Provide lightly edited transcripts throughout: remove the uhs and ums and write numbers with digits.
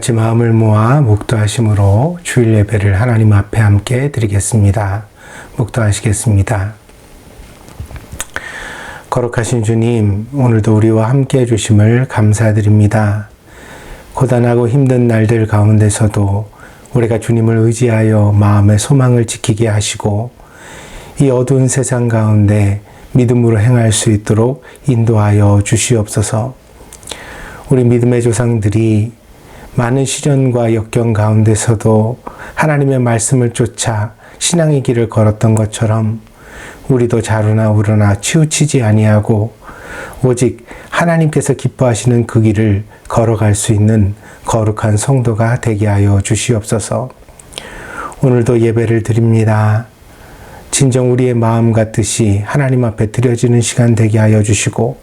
같이 마음을 모아 묵도하심으로 주일 예배를 하나님 앞에 함께 드리겠습니다. 묵도하시겠습니다. 거룩하신 주님, 오늘도 우리와 함께 해주심을 감사드립니다. 고단하고 힘든 날들 가운데서도 우리가 주님을 의지하여 마음의 소망을 지키게 하시고 이 어두운 세상 가운데 믿음으로 행할 수 있도록 인도하여 주시옵소서. 우리 믿음의 조상들이 많은 시련과 역경 가운데서도 하나님의 말씀을 쫓아 신앙의 길을 걸었던 것처럼 우리도 자루나 우러나 치우치지 아니하고 오직 하나님께서 기뻐하시는 그 길을 걸어갈 수 있는 거룩한 성도가 되게 하여 주시옵소서. 오늘도 예배를 드립니다. 진정 우리의 마음과 뜻이 하나님 앞에 드려지는 시간 되게 하여 주시고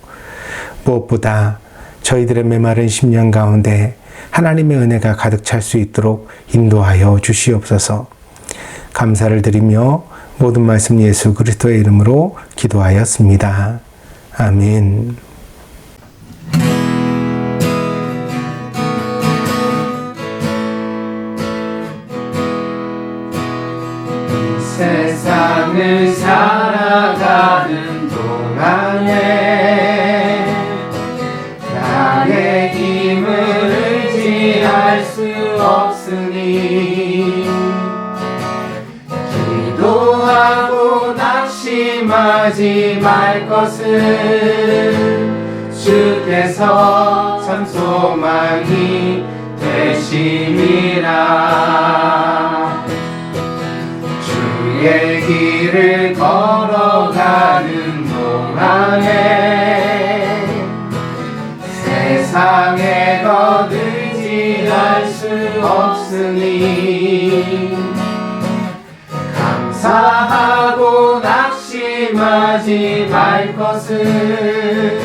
무엇보다 저희들의 메마른 심령 가운데 하나님의 은혜가 가득 찰 수 있도록 인도하여 주시옵소서. 감사를 드리며 모든 말씀 예수 그리스도의 이름으로 기도하였습니다. 아멘. 세상을 살아가는 동안에 나의 힘을 의지할 수 없으니 기도하고 낙심하지 말 것을 주께서 참 소망이 되심이라. 주의 길을 걸어가는 동안에 세상에 더 의지할 수 없으니 감사하고 낙심하지 말 것을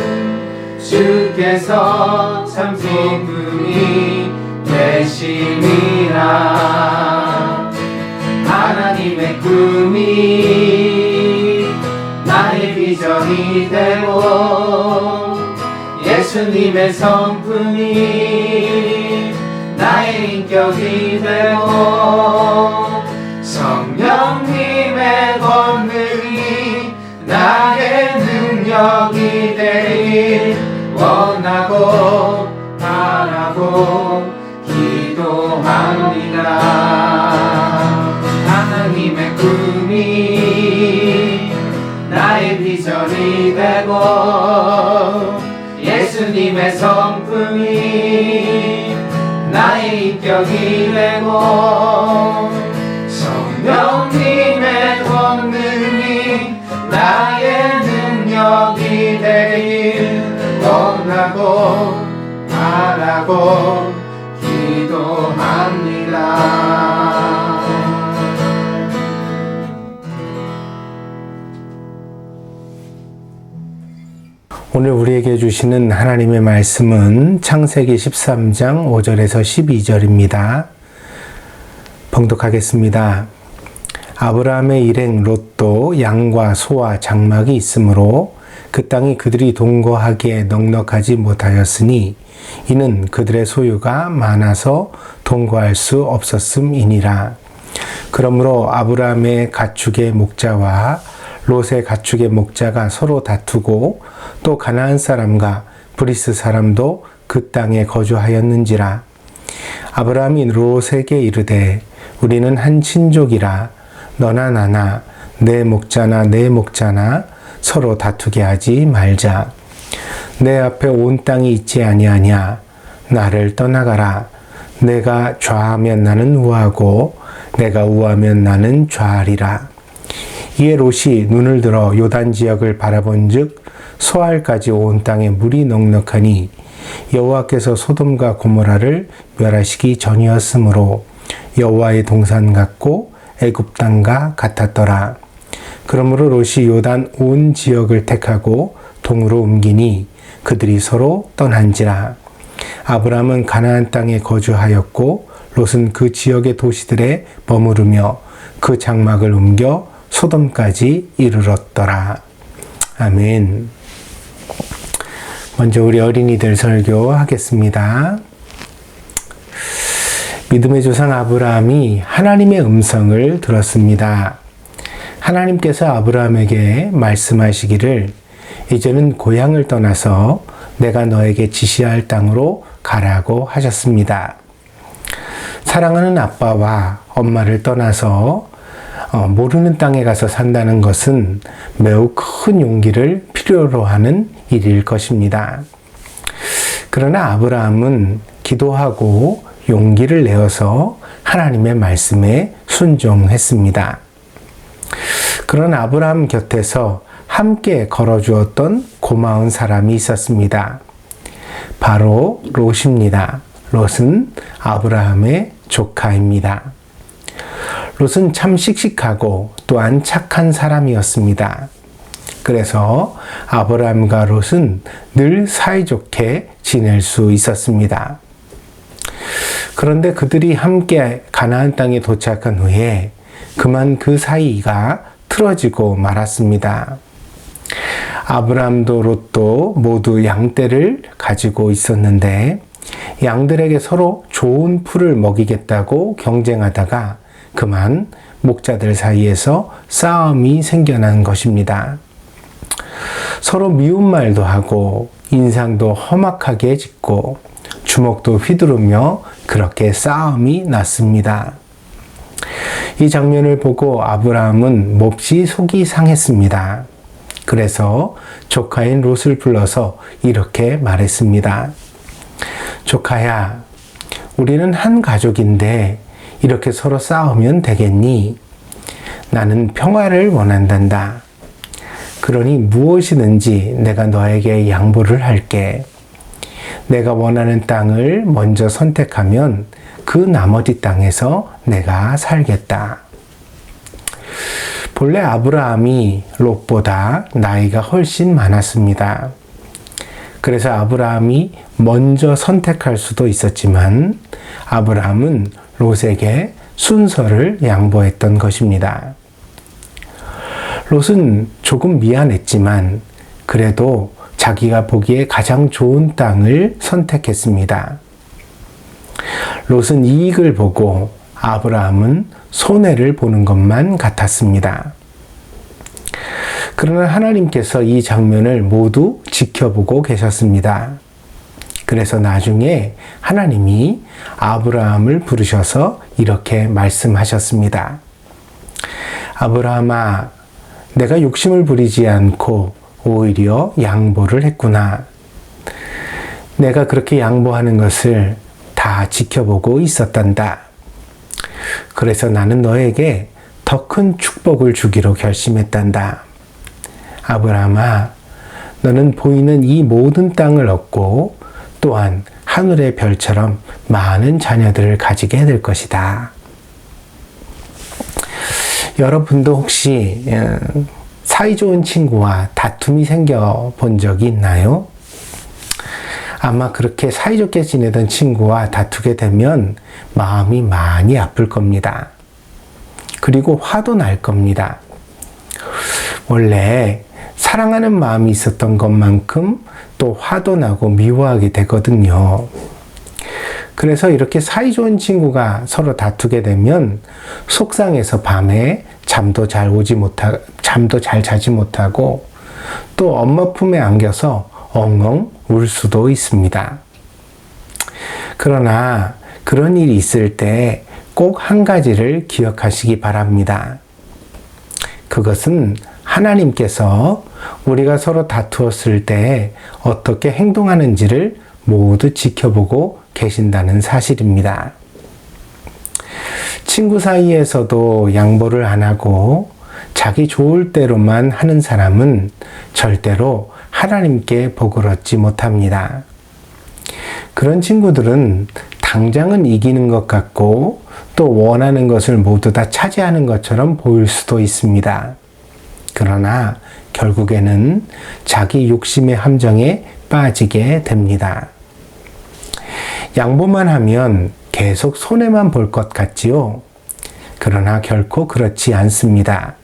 주께서 참 소금이 되심이라. 하나님의 꿈이 나의 비전이 되고 예수님의 성품이 나의 인격이 되고 성령님의 권능이 나의 능력이 되길 원하고 바라고 기도합니다. 하나님의 꿈이 나의 비전이 되고 예수님의 성품이 나의 인격이 되고 성령님의 권능이 나의 능력이 되길 원하고 바라고 기도합니다. 오늘 우리에게 주시는 하나님의 말씀은 창세기 13장 5절에서 12절입니다. 봉독하겠습니다. 아브라함의 일행 롯도 양과 소와 장막이 있으므로 그 땅이 그들이 동거하기에 넉넉하지 못하였으니 이는 그들의 소유가 많아서 동거할 수 없었음이니라. 그러므로 아브라함의 가축의 목자와 롯의 가축의 목자가 서로 다투고 또 가나안 사람과 브리스 사람도 그 땅에 거주하였는지라. 아브라함이 롯에게 이르되 우리는 한 친족이라 너나 나나 내 목자나 내 목자나 서로 다투게 하지 말자. 내 앞에 온 땅이 있지 아니하냐. 나를 떠나가라. 내가 좌하면 나는 우하고 내가 우하면 나는 좌하리라. 이에 롯이 눈을 들어 요단 지역을 바라본즉 소알까지 온 땅에 물이 넉넉하니 여호와께서 소돔과 고모라를 멸하시기 전이었으므로 여호와의 동산 같고 애굽 땅과 같았더라. 그러므로 롯이 요단 온 지역을 택하고 동으로 옮기니 그들이 서로 떠난지라. 아브라함은 가나안 땅에 거주하였고 롯은 그 지역의 도시들에 머무르며 그 장막을 옮겨 소돔까지 이르렀더라. 아멘. 먼저 우리 어린이들 설교하겠습니다. 믿음의 조상 아브라함이 하나님의 음성을 들었습니다. 하나님께서 아브라함에게 말씀하시기를 이제는 고향을 떠나서 내가 너에게 지시할 땅으로 가라고 하셨습니다. 사랑하는 아빠와 엄마를 떠나서 모르는 땅에 가서 산다는 것은 매우 큰 용기를 필요로 하는 일일 것입니다. 그러나 아브라함은 기도하고 용기를 내어서 하나님의 말씀에 순종했습니다. 그런 아브라함 곁에서 함께 걸어주었던 고마운 사람이 있었습니다. 바로 롯입니다. 롯은 아브라함의 조카입니다. 롯은 참 씩씩하고 또한 착한 사람이었습니다. 그래서 아브라함과 롯은 늘 사이좋게 지낼 수 있었습니다. 그런데 그들이 함께 가나안 땅에 도착한 후에 그만 그 사이가 틀어지고 말았습니다. 아브라함도 롯도 모두 양떼를 가지고 있었는데 양들에게 서로 좋은 풀을 먹이겠다고 경쟁하다가 그만 목자들 사이에서 싸움이 생겨난 것입니다. 서로 미운 말도 하고 인상도 험악하게 짓고 주먹도 휘두르며 그렇게 싸움이 났습니다. 이 장면을 보고 아브라함은 몹시 속이 상했습니다. 그래서 조카인 롯을 불러서 이렇게 말했습니다. 조카야, 우리는 한 가족인데 이렇게 서로 싸우면 되겠니? 나는 평화를 원한단다. 그러니 무엇이든지 내가 너에게 양보를 할게. 내가 원하는 땅을 먼저 선택하면 그 나머지 땅에서 내가 살겠다. 본래 아브라함이 롯보다 나이가 훨씬 많았습니다. 그래서 아브라함이 먼저 선택할 수도 있었지만 아브라함은 롯에게 순서를 양보했던 것입니다. 롯은 조금 미안했지만 그래도 자기가 보기에 가장 좋은 땅을 선택했습니다. 롯은 이익을 보고 아브라함은 손해를 보는 것만 같았습니다. 그러나 하나님께서 이 장면을 모두 지켜보고 계셨습니다. 그래서 나중에 하나님이 아브라함을 부르셔서 이렇게 말씀하셨습니다. 아브라함아, 내가 욕심을 부리지 않고 오히려 양보를 했구나. 내가 그렇게 양보하는 것을 다 지켜보고 있었단다. 그래서 나는 너에게 더 큰 축복을 주기로 결심했단다. 아브라함아, 너는 보이는 이 모든 땅을 얻고 또한 하늘의 별처럼 많은 자녀들을 가지게 될 것이다. 여러분도 혹시 사이좋은 친구와 다툼이 생겨 본 적이 있나요? 아마 그렇게 사이좋게 지내던 친구와 다투게 되면 마음이 많이 아플 겁니다. 그리고 화도 날 겁니다. 원래 사랑하는 마음이 있었던 것만큼 또 화도 나고 미워하게 되거든요. 그래서 이렇게 사이좋은 친구가 서로 다투게 되면 속상해서 밤에 잠도 잘 자지 못하고 또 엄마 품에 안겨서 엉엉 울 수도 있습니다. 그러나 그런 일이 있을 때 꼭 한 가지를 기억하시기 바랍니다. 그것은 하나님께서 우리가 서로 다투었을 때 어떻게 행동하는지를 모두 지켜보고 계신다는 사실입니다. 친구 사이에서도 양보를 안 하고 자기 좋을 대로만 하는 사람은 절대로 하나님께 복을 얻지 못합니다. 그런 친구들은 당장은 이기는 것 같고 또 원하는 것을 모두 다 차지하는 것처럼 보일 수도 있습니다. 그러나 결국에는 자기 욕심의 함정에 빠지게 됩니다. 양보만 하면 계속 손해만 볼 것 같지요? 그러나 결코 그렇지 않습니다.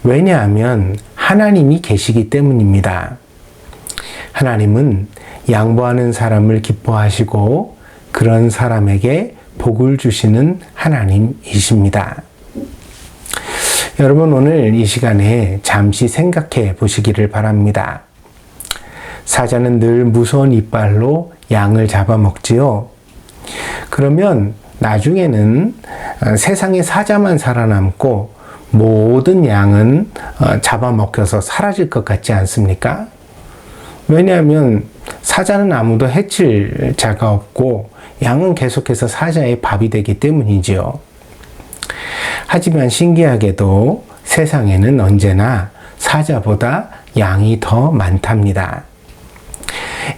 왜냐하면 하나님이 계시기 때문입니다. 하나님은 양보하는 사람을 기뻐하시고 그런 사람에게 복을 주시는 하나님이십니다. 여러분, 오늘 이 시간에 잠시 생각해 보시기를 바랍니다. 사자는 늘 무서운 이빨로 양을 잡아먹지요. 그러면 나중에는 세상에 사자만 살아남고 모든 양은 잡아먹혀서 사라질 것 같지 않습니까? 왜냐하면 사자는 아무도 해칠 자가 없고 양은 계속해서 사자의 밥이 되기 때문이지요. 하지만 신기하게도 세상에는 언제나 사자보다 양이 더 많답니다.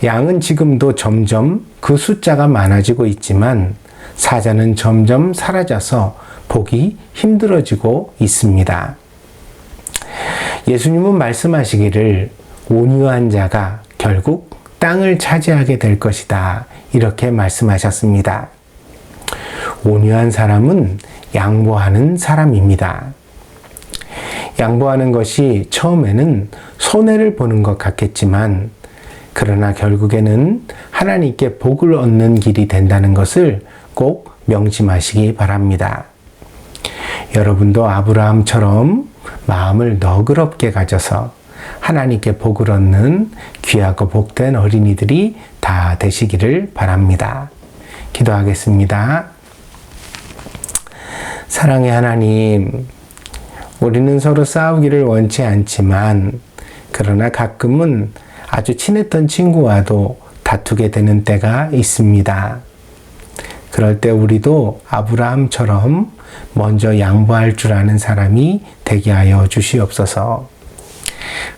양은 지금도 점점 그 숫자가 많아지고 있지만 사자는 점점 사라져서 보기 힘들어지고 있습니다. 예수님은 말씀하시기를 온유한 자가 결국 땅을 차지하게 될 것이다, 이렇게 말씀하셨습니다. 온유한 사람은 양보하는 사람입니다. 양보하는 것이 처음에는 손해를 보는 것 같겠지만 그러나 결국에는 하나님께 복을 얻는 길이 된다는 것을 꼭 명심하시기 바랍니다. 여러분도 아브라함처럼 마음을 너그럽게 가져서 하나님께 복을 얻는 귀하고 복된 어린이들이 다 되시기를 바랍니다. 기도하겠습니다. 사랑의 하나님, 우리는 서로 싸우기를 원치 않지만 그러나 가끔은 아주 친했던 친구와도 다투게 되는 때가 있습니다. 그럴 때 우리도 아브라함처럼 먼저 양보할 줄 아는 사람이 되게 하여 주시옵소서.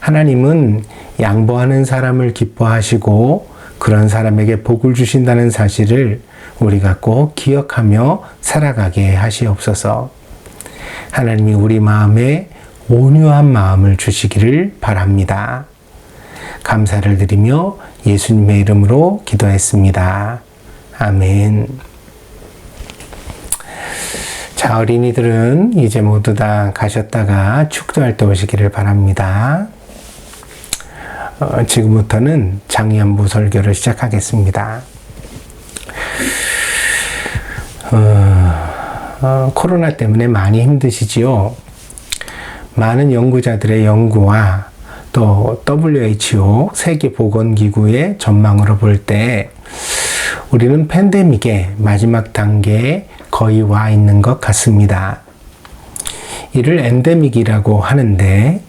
하나님은 양보하는 사람을 기뻐하시고 그런 사람에게 복을 주신다는 사실을 우리가 꼭 기억하며 살아가게 하시옵소서. 하나님이 우리 마음에 온유한 마음을 주시기를 바랍니다. 감사를 드리며 예수님의 이름으로 기도했습니다. 아멘. 자, 어린이들은 이제 모두 다 가셨다가 축도할 때 오시기를 바랍니다. 지금부터는 장년부 설교를 시작하겠습니다. 코로나 때문에 많이 힘드시지요? 많은 연구자들의 연구와 또 WHO 세계보건기구의 전망으로 볼 때 우리는 팬데믹의 마지막 단계에 거의 와 있는 것 같습니다. 이를 엔데믹이라고 하는데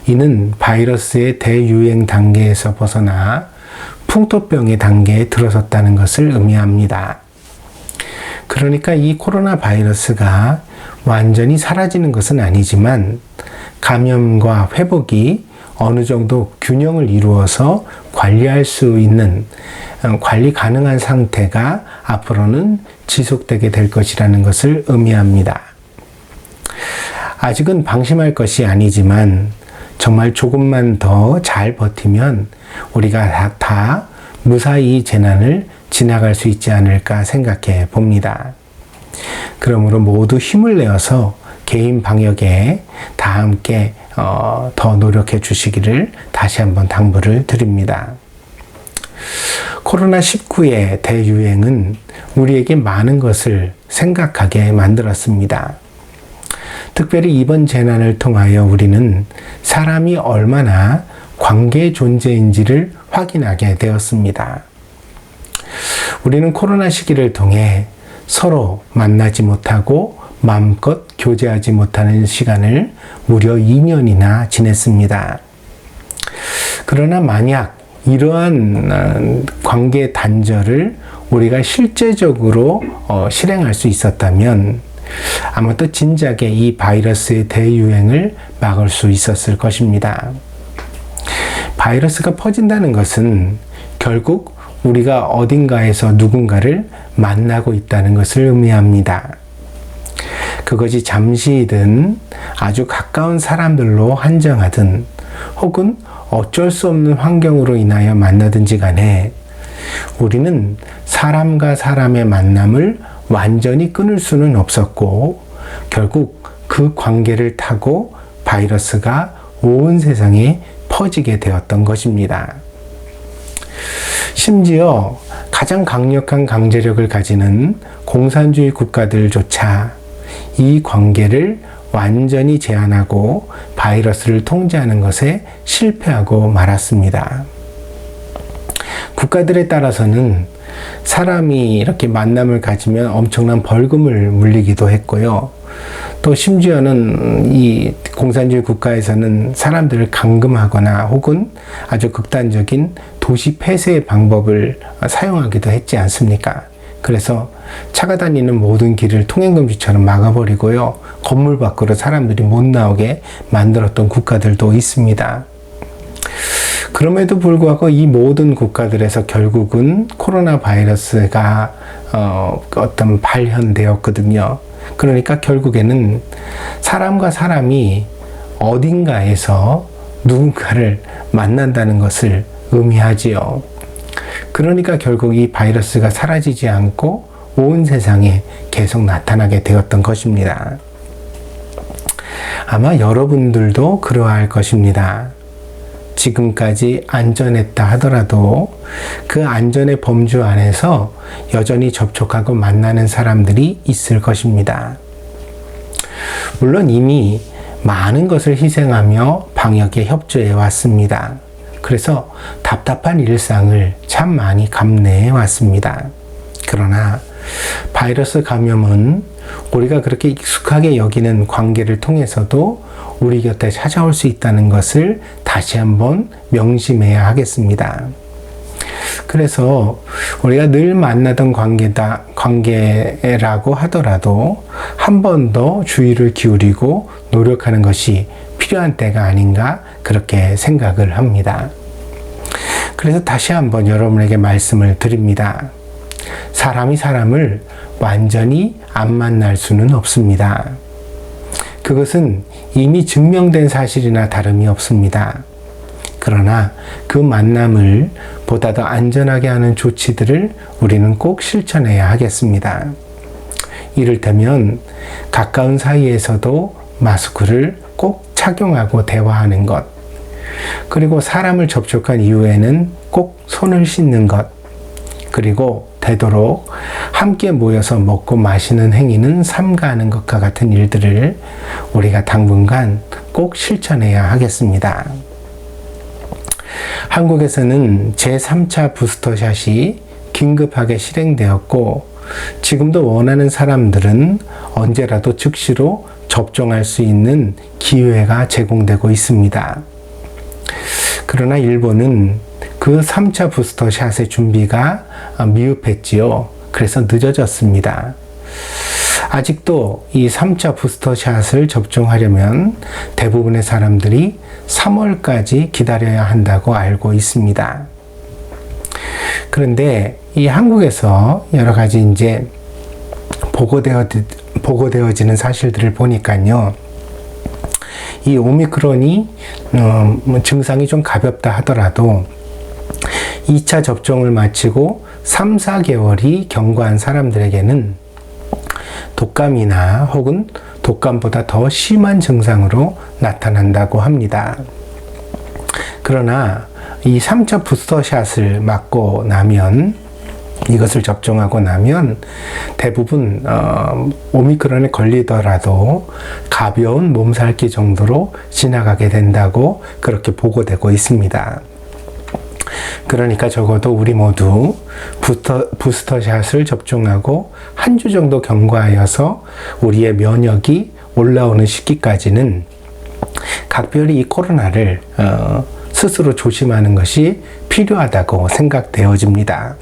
이는 바이러스의 대유행 단계에서 벗어나 풍토병의 단계에 들어섰다는 것을 의미합니다. 그러니까 이 코로나 바이러스가 완전히 사라지는 것은 아니지만 감염과 회복이 어느 정도 균형을 이루어서 관리할 수 있는, 관리 가능한 상태가 앞으로는 지속되게 될 것이라는 것을 의미합니다. 아직은 방심할 것이 아니지만 정말 조금만 더 잘 버티면 우리가 다 무사히 이 재난을 지나갈 수 있지 않을까 생각해 봅니다. 그러므로 모두 힘을 내어서 개인 방역에 다 함께 더 노력해 주시기를 다시 한번 당부를 드립니다. 코로나19의 대유행은 우리에게 많은 것을 생각하게 만들었습니다. 특별히 이번 재난을 통하여 우리는 사람이 얼마나 관계의 존재인지를 확인하게 되었습니다. 우리는 코로나 시기를 통해 서로 만나지 못하고 마음껏 교제하지 못하는 시간을 무려 2년이나 지냈습니다. 그러나 만약 이러한 관계 단절을 우리가 실제적으로 실행할 수 있었다면 아마도 진작에 이 바이러스의 대유행을 막을 수 있었을 것입니다. 바이러스가 퍼진다는 것은 결국 우리가 어딘가에서 누군가를 만나고 있다는 것을 의미합니다. 그것이 잠시이든 아주 가까운 사람들로 한정하든 혹은 어쩔 수 없는 환경으로 인하여 만나든지 간에 우리는 사람과 사람의 만남을 완전히 끊을 수는 없었고 결국 그 관계를 타고 바이러스가 온 세상에 퍼지게 되었던 것입니다. 심지어 가장 강력한 강제력을 가지는 공산주의 국가들조차 이 관계를 완전히 제한하고 바이러스를 통제하는 것에 실패하고 말았습니다. 국가들에 따라서는 사람이 이렇게 만남을 가지면 엄청난 벌금을 물리기도 했고요. 또 심지어는 이 공산주의 국가에서는 사람들을 감금하거나 혹은 아주 극단적인 도시 폐쇄의 방법을 사용하기도 했지 않습니까? 그래서 차가 다니는 모든 길을 통행금지처럼 막아버리고요. 건물 밖으로 사람들이 못 나오게 만들었던 국가들도 있습니다. 그럼에도 불구하고 이 모든 국가들에서 결국은 코로나 바이러스가 어떤 발현되었거든요. 그러니까 결국에는 사람과 사람이 어딘가에서 누군가를 만난다는 것을 의미하지요. 그러니까 결국 이 바이러스가 사라지지 않고 온 세상에 계속 나타나게 되었던 것입니다. 아마 여러분들도 그러할 것입니다. 지금까지 안전했다 하더라도 그 안전의 범주 안에서 여전히 접촉하고 만나는 사람들이 있을 것입니다. 물론 이미 많은 것을 희생하며 방역에 협조해 왔습니다. 그래서 답답한 일상을 참 많이 감내해 왔습니다. 그러나 바이러스 감염은 우리가 그렇게 익숙하게 여기는 관계를 통해서도 우리 곁에 찾아올 수 있다는 것을 다시 한번 명심해야 하겠습니다. 그래서 우리가 늘 만나던 관계라고 하더라도 한 번 더 주의를 기울이고 노력하는 것이 필요한 때가 아닌가 그렇게 생각을 합니다. 그래서 다시 한번 여러분에게 말씀을 드립니다. 사람이 사람을 완전히 안 만날 수는 없습니다. 그것은 이미 증명된 사실이나 다름이 없습니다. 그러나 그 만남을 보다 더 안전하게 하는 조치들을 우리는 꼭 실천해야 하겠습니다. 이를테면 가까운 사이에서도 마스크를 꼭 착용하고 대화하는 것, 그리고 사람을 접촉한 이후에는 꼭 손을 씻는 것, 그리고 되도록 함께 모여서 먹고 마시는 행위는 삼가하는 것과 같은 일들을 우리가 당분간 꼭 실천해야 하겠습니다. 한국에서는 제3차 부스터샷이 긴급하게 실행되었고 지금도 원하는 사람들은 언제라도 즉시로 접종할 수 있는 기회가 제공되고 있습니다. 그러나 일본은 그 3차 부스터샷의 준비가 미흡했지요. 그래서 늦어졌습니다. 아직도 이 3차 부스터샷을 접종하려면 대부분의 사람들이 3월까지 기다려야 한다고 알고 있습니다. 그런데 이 한국에서 여러 가지 이제 보고되어지는 사실들을 보니까요. 이 오미크론이 증상이 좀 가볍다 하더라도 2차 접종을 마치고 3, 4개월이 경과한 사람들에게는 독감이나 혹은 독감보다 더 심한 증상으로 나타난다고 합니다. 그러나 이 3차 부스터샷을 맞고 나면 이것을 접종하고 나면 대부분 오미크론에 걸리더라도 가벼운 몸살기 정도로 지나가게 된다고 그렇게 보고되고 있습니다. 그러니까 적어도 우리 모두 부스터샷을 접종하고 한 주 정도 경과하여서 우리의 면역이 올라오는 시기까지는 각별히 이 코로나를 스스로 조심하는 것이 필요하다고 생각되어집니다.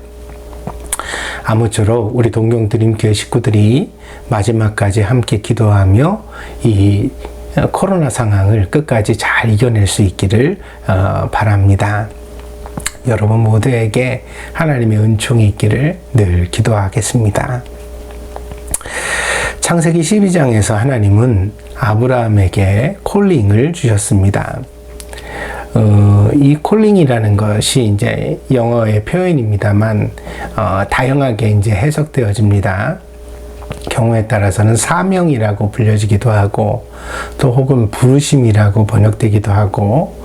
아무쪼록 우리 동경드림교회 식구들이 마지막까지 함께 기도하며 이 코로나 상황을 끝까지 잘 이겨낼 수 있기를 바랍니다. 여러분 모두에게 하나님의 은총이 있기를 늘 기도하겠습니다. 창세기 12장에서 하나님은 아브라함에게 콜링을 주셨습니다. 이 콜링이라는 것이 이제 영어의 표현입니다만 다양하게 이제 해석되어집니다. 경우에 따라서는 사명이라고 불려지기도 하고 또 혹은 부르심이라고 번역되기도 하고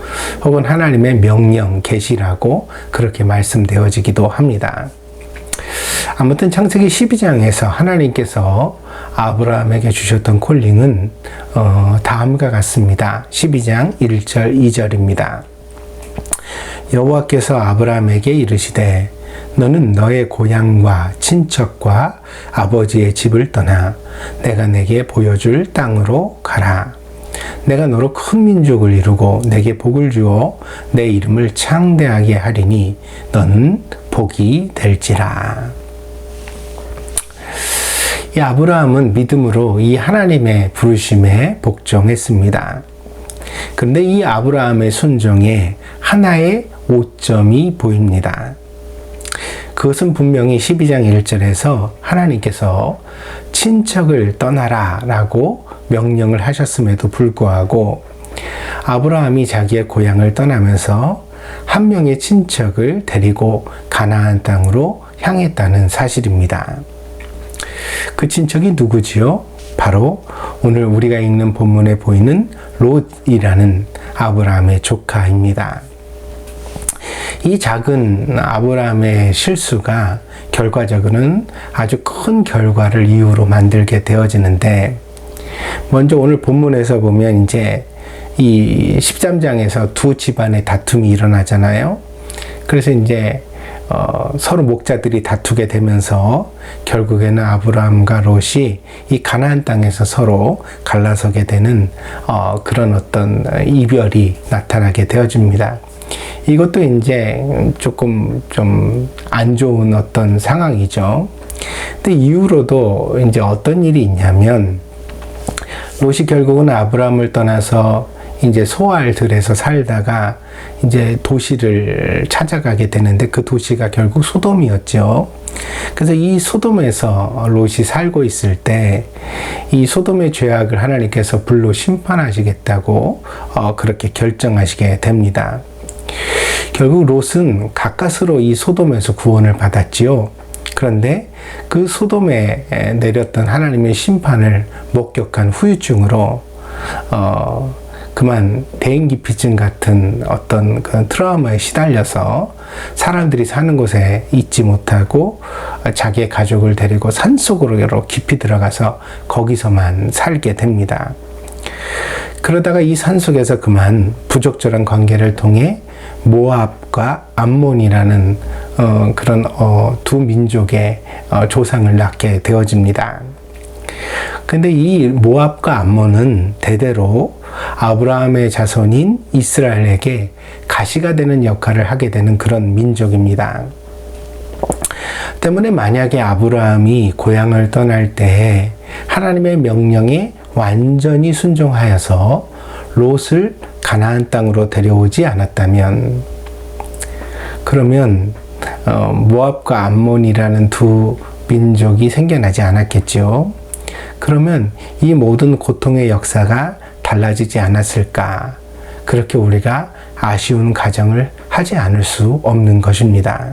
혹은 하나님의 명령, 계시라고 그렇게 말씀되어지기도 합니다. 아무튼 창세기 12장에서 하나님께서 아브라함에게 주셨던 콜링은 다음과 같습니다. 12장 1절 2절입니다. 여호와께서 아브라함에게 이르시되 너는 너의 고향과 친척과 아버지의 집을 떠나 내가 내게 보여줄 땅으로 가라. 내가 너로 큰 민족을 이루고 내게 복을 주어 내 이름을 창대하게 하리니 너는 복이 될지라. 이 아브라함은 믿음으로 이 하나님의 부르심에 복종했습니다. 그런데 이 아브라함의 순종에 하나의 오점이 보입니다. 그것은 분명히 12장 1절에서 하나님께서 친척을 떠나라 라고 명령을 하셨음에도 불구하고 아브라함이 자기의 고향을 떠나면서 한 명의 친척을 데리고 가나안 땅으로 향했다는 사실입니다. 그 친척이 누구지요? 바로 오늘 우리가 읽는 본문에 보이는 롯이라는 아브라함의 조카입니다. 이 작은 아브라함의 실수가 결과적으로는 아주 큰 결과를 이유로 만들게 되어지는데, 먼저 오늘 본문에서 보면 이제 이 13장에서 두 집안의 다툼이 일어나잖아요. 그래서 이제 서로 목자들이 다투게 되면서 결국에는 아브라함과 롯이 이 가나안 땅에서 서로 갈라서게 되는 그런 어떤 이별이 나타나게 되어집니다. 이것도 이제 조금 좀 안 좋은 어떤 상황이죠. 근데 이후로도 이제 어떤 일이 있냐면 롯이 결국은 아브라함을 떠나서 이제 소알들에서 살다가 이제 도시를 찾아가게 되는데 그 도시가 결국 소돔이었죠. 그래서 이 소돔에서 롯이 살고 있을 때 이 소돔의 죄악을 하나님께서 불로 심판하시겠다고 그렇게 결정하시게 됩니다. 결국 롯은 가까스로 이 소돔에서 구원을 받았지요. 그런데 그 소돔에 내렸던 하나님의 심판을 목격한 후유증으로 그만 대인기피증 같은 어떤 그런 트라우마에 시달려서 사람들이 사는 곳에 있지 못하고 자기의 가족을 데리고 산속으로 깊이 들어가서 거기서만 살게 됩니다. 그러다가 이 산속에서 그만 부적절한 관계를 통해 모압과 암몬이라는 그런 두 민족의 조상을 낳게 되어집니다. 근데 이 모압과 암몬은 대대로 아브라함의 자손인 이스라엘에게 가시가 되는 역할을 하게 되는 그런 민족입니다. 때문에 만약에 아브라함이 고향을 떠날 때 하나님의 명령에 완전히 순종하여서 롯을 가나안 땅으로 데려오지 않았다면, 그러면 모압과 암몬이라는 두 민족이 생겨나지 않았겠죠. 그러면 이 모든 고통의 역사가 달라지지 않았을까? 그렇게 우리가 아쉬운 가정을 하지 않을 수 없는 것입니다.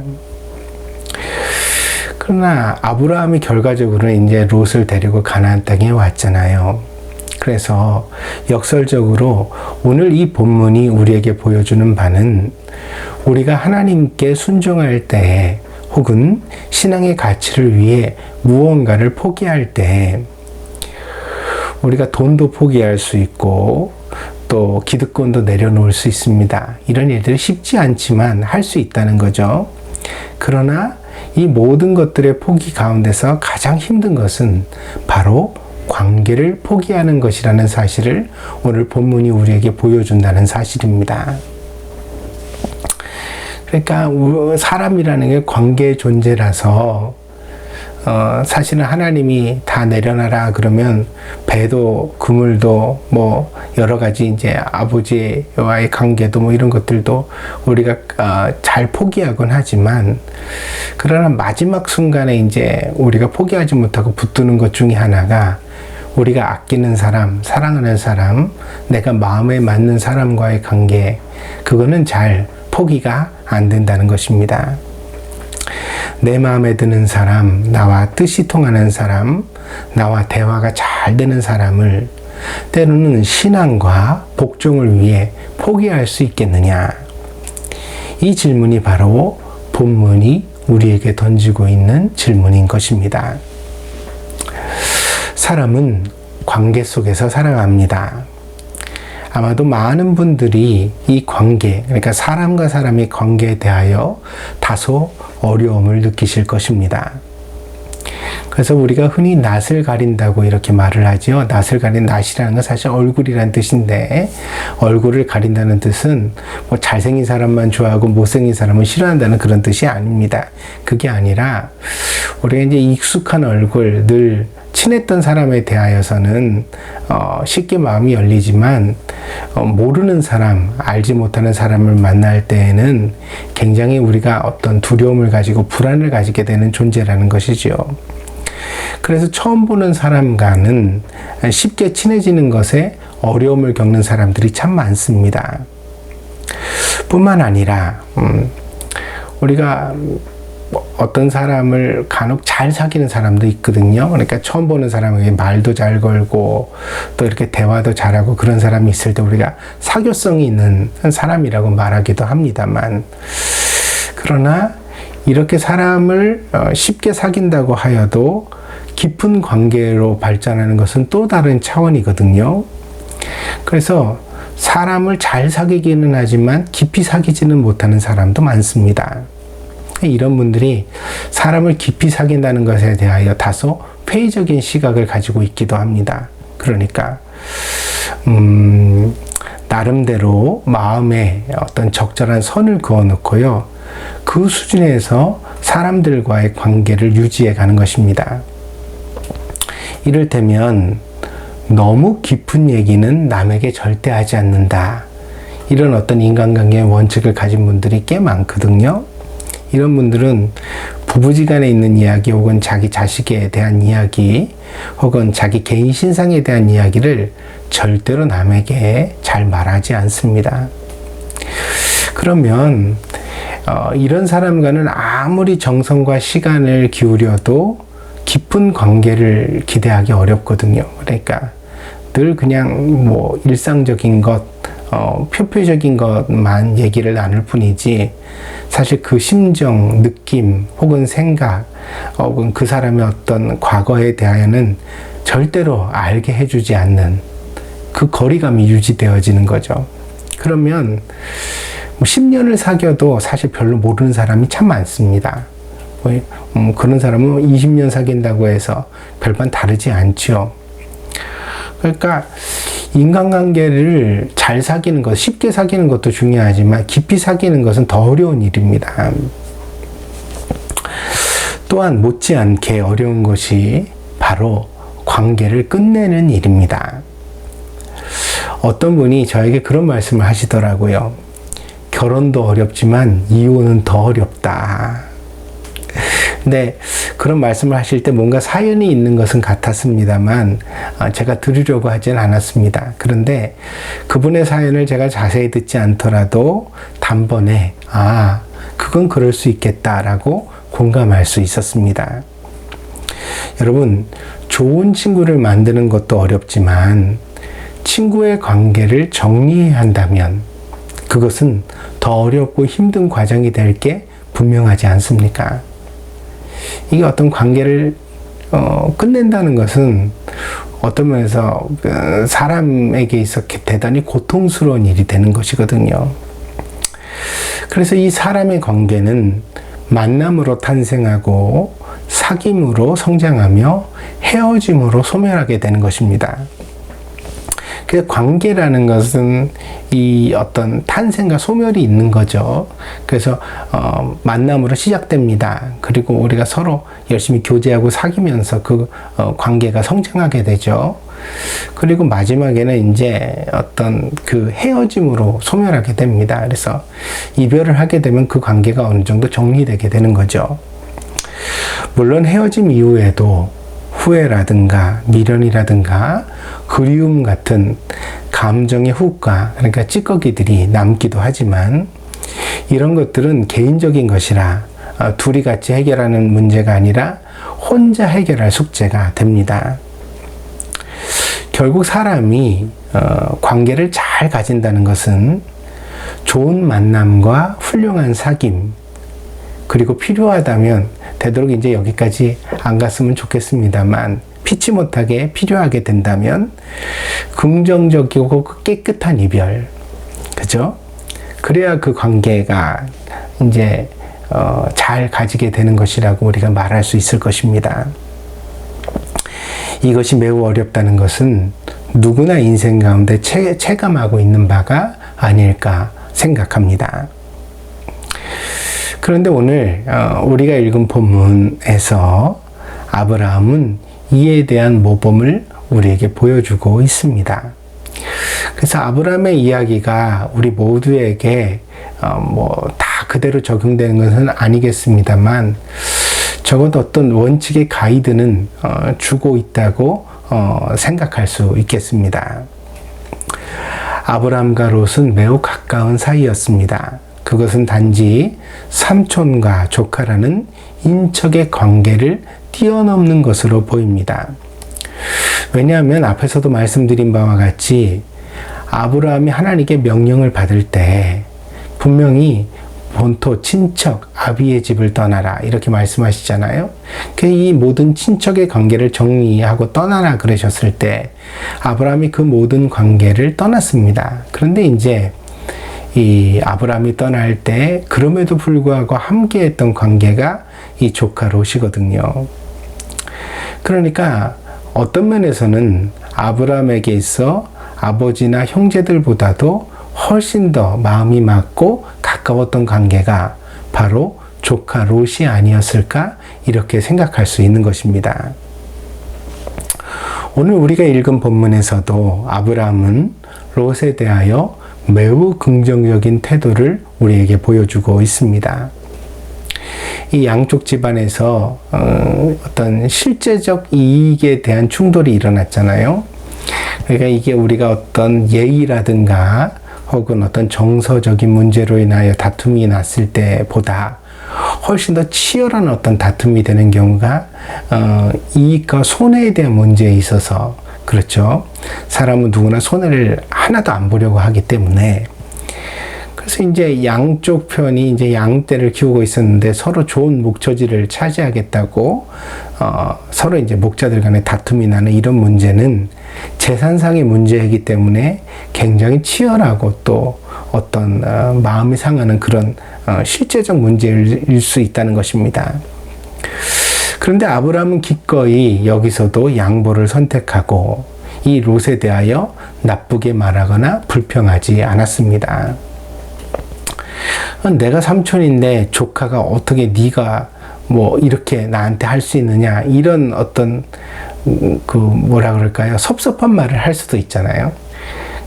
그러나 아브라함이 결과적으로는 이제 롯을 데리고 가나안 땅에 왔잖아요. 그래서 역설적으로 오늘 이 본문이 우리에게 보여주는 바는 우리가 하나님께 순종할 때 혹은 신앙의 가치를 위해 무언가를 포기할 때 우리가 돈도 포기할 수 있고 또 기득권도 내려놓을 수 있습니다. 이런 일들이 쉽지 않지만 할 수 있다는 거죠. 그러나 이 모든 것들의 포기 가운데서 가장 힘든 것은 바로 관계를 포기하는 것이라는 사실을 오늘 본문이 우리에게 보여준다는 사실입니다. 그러니까 사람이라는 게 관계의 존재라서 사실은 하나님이 다 내려놔라 그러면 배도 그물도 뭐 여러 가지 이제 아버지와의 관계도 뭐 이런 것들도 우리가 잘 포기하곤 하지만, 그러나 마지막 순간에 이제 우리가 포기하지 못하고 붙드는 것 중에 하나가 우리가 아끼는 사람, 사랑하는 사람, 내가 마음에 맞는 사람과의 관계, 그거는 잘 포기가 안 된다는 것입니다. 내 마음에 드는 사람, 나와 뜻이 통하는 사람, 나와 대화가 잘 되는 사람을 때로는 신앙과 복종을 위해 포기할 수 있겠느냐? 이 질문이 바로 본문이 우리에게 던지고 있는 질문인 것입니다. 사람은 관계 속에서 살아갑니다. 아마도 많은 분들이 이 관계, 그러니까 사람과 사람의 관계에 대하여 다소 어려움을 느끼실 것입니다. 그래서 우리가 흔히 낯을 가린다고 이렇게 말을 하죠. 낯을 가린, 낯이라는 건 사실 얼굴이란 뜻인데, 얼굴을 가린다는 뜻은 뭐 잘생긴 사람만 좋아하고 못생긴 사람은 싫어한다는 그런 뜻이 아닙니다. 그게 아니라 우리가 이제 익숙한 얼굴, 늘 친했던 사람에 대하여서는 쉽게 마음이 열리지만 모르는 사람, 알지 못하는 사람을 만날 때에는 굉장히 우리가 어떤 두려움을 가지고 불안을 가지게 되는 존재라는 것이죠. 그래서 처음 보는 사람과는 쉽게 친해지는 것에 어려움을 겪는 사람들이 참 많습니다. 뿐만 아니라 우리가 어떤 사람을 간혹 잘 사귀는 사람도 있거든요. 그러니까 처음 보는 사람에게 말도 잘 걸고 또 이렇게 대화도 잘하고 그런 사람이 있을 때 우리가 사교성이 있는 사람이라고 말하기도 합니다만, 그러나 이렇게 사람을 쉽게 사귄다고 하여도 깊은 관계로 발전하는 것은 또 다른 차원이거든요. 그래서 사람을 잘 사귀기는 하지만 깊이 사귀지는 못하는 사람도 많습니다. 이런 분들이 사람을 깊이 사귄다는 것에 대하여 다소 회의적인 시각을 가지고 있기도 합니다. 그러니까 나름대로 마음에 어떤 적절한 선을 그어놓고요, 그 수준에서 사람들과의 관계를 유지해 가는 것입니다. 이를테면 너무 깊은 얘기는 남에게 절대 하지 않는다, 이런 어떤 인간관계의 원칙을 가진 분들이 꽤 많거든요. 이런 분들은 부부지간에 있는 이야기 혹은 자기 자식에 대한 이야기 혹은 자기 개인 신상에 대한 이야기를 절대로 남에게 잘 말하지 않습니다. 그러면 이런 사람과는 아무리 정성과 시간을 기울여도 깊은 관계를 기대하기 어렵거든요. 그러니까 늘 그냥 뭐 일상적인 것, 표표적인 것만 얘기를 나눌 뿐이지 사실 그 심정, 느낌 혹은 생각 혹은 그 사람의 어떤 과거에 대하여는 절대로 알게 해주지 않는 그 거리감이 유지되어지는 거죠. 그러면 10년을 사귀어도 사실 별로 모르는 사람이 참 많습니다. 그런 사람은 20년 사귄다고 해서 별반 다르지 않죠. 그러니까 인간관계를 잘 사귀는 것, 쉽게 사귀는 것도 중요하지만 깊이 사귀는 것은 더 어려운 일입니다. 또한 못지않게 어려운 것이 바로 관계를 끝내는 일입니다. 어떤 분이 저에게 그런 말씀을 하시더라고요. 결혼도 어렵지만 이혼은 더 어렵다. 근데 그런 말씀을 하실 때 뭔가 사연이 있는 것은 같았습니다만 제가 들으려고 하진 않았습니다. 그런데 그분의 사연을 제가 자세히 듣지 않더라도 단번에 그건 그럴 수 있겠다라고 공감할 수 있었습니다. 여러분, 좋은 친구를 만드는 것도 어렵지만 친구의 관계를 정리해야 한다면 그것은 더 어렵고 힘든 과정이 될 게 분명하지 않습니까? 이게 어떤 관계를 끝낸다는 것은 어떤 면에서 사람에게 있어 대단히 고통스러운 일이 되는 것이거든요. 그래서 이 사람의 관계는 만남으로 탄생하고 사귐으로 성장하며 헤어짐으로 소멸하게 되는 것입니다. 그래서 관계라는 것은 이 어떤 탄생과 소멸이 있는 거죠. 그래서 만남으로 시작됩니다. 그리고 우리가 서로 열심히 교제하고 사귀면서 그 관계가 성장하게 되죠. 그리고 마지막에는 이제 어떤 그 헤어짐으로 소멸하게 됩니다. 그래서 이별을 하게 되면 그 관계가 어느 정도 정리되게 되는 거죠. 물론 헤어짐 이후에도 후회라든가 미련이라든가 그리움 같은 감정의 후과, 그러니까 찌꺼기들이 남기도 하지만 이런 것들은 개인적인 것이라 둘이 같이 해결하는 문제가 아니라 혼자 해결할 숙제가 됩니다. 결국 사람이 관계를 잘 가진다는 것은 좋은 만남과 훌륭한 사귐, 그리고 필요하다면 되도록 이제 여기까지 안 갔으면 좋겠습니다만 피치 못하게 필요하게 된다면 긍정적이고 깨끗한 이별, 그죠? 그래야 그 관계가 이제 잘 가지게 되는 것이라고 우리가 말할 수 있을 것입니다. 이것이 매우 어렵다는 것은 누구나 인생 가운데 체감하고 있는 바가 아닐까 생각합니다. 그런데 오늘 우리가 읽은 본문에서 아브라함은 이에 대한 모범을 우리에게 보여주고 있습니다. 그래서 아브라함의 이야기가 우리 모두에게 다 그대로 적용되는 것은 아니겠습니다만 적어도 어떤 원칙의 가이드는 주고 있다고 생각할 수 있겠습니다. 아브라함과 롯은 매우 가까운 사이였습니다. 그것은 단지 삼촌과 조카라는 인척의 관계를 뛰어넘는 것으로 보입니다. 왜냐하면 앞에서도 말씀드린 바와 같이 아브라함이 하나님께 명령을 받을 때 분명히 본토 친척 아비의 집을 떠나라 이렇게 말씀하시잖아요. 이 모든 친척의 관계를 정리하고 떠나라 그러셨을 때 아브라함이 그 모든 관계를 떠났습니다. 그런데 이제 이 아브라함이 떠날 때 그럼에도 불구하고 함께했던 관계가 이 조카 롯이거든요. 그러니까 어떤 면에서는 아브라함에게 있어 아버지나 형제들보다도 훨씬 더 마음이 맞고 가까웠던 관계가 바로 조카 롯이 아니었을까 이렇게 생각할 수 있는 것입니다. 오늘 우리가 읽은 본문에서도 아브라함은 롯에 대하여 매우 긍정적인 태도를 우리에게 보여주고 있습니다. 이 양쪽 집안에서 어떤 실제적 이익에 대한 충돌이 일어났잖아요. 그러니까 이게 우리가 어떤 예의라든가 혹은 어떤 정서적인 문제로 인하여 다툼이 났을 때보다 훨씬 더 치열한 어떤 다툼이 되는 경우가 이익과 손해에 대한 문제에 있어서 그렇죠. 사람은 누구나 손해를 하나도 안 보려고 하기 때문에 그래서 이제 양쪽 편이 이제 양떼를 키우고 있었는데 서로 좋은 목처지를 차지하겠다고 서로 이제 목자들 간에 다툼이 나는 이런 문제는 재산상의 문제이기 때문에 굉장히 치열하고 또 어떤 마음이 상하는 그런 실제적 문제일 수 있다는 것입니다. 그런데 아브라함은 기꺼이 여기서도 양보를 선택하고 이 롯에 대하여 나쁘게 말하거나 불평하지 않았습니다. 내가 삼촌인데 조카가 어떻게 네가 뭐 이렇게 나한테 할 수 있느냐 이런 어떤 그 뭐라 그럴까요? 섭섭한 말을 할 수도 있잖아요.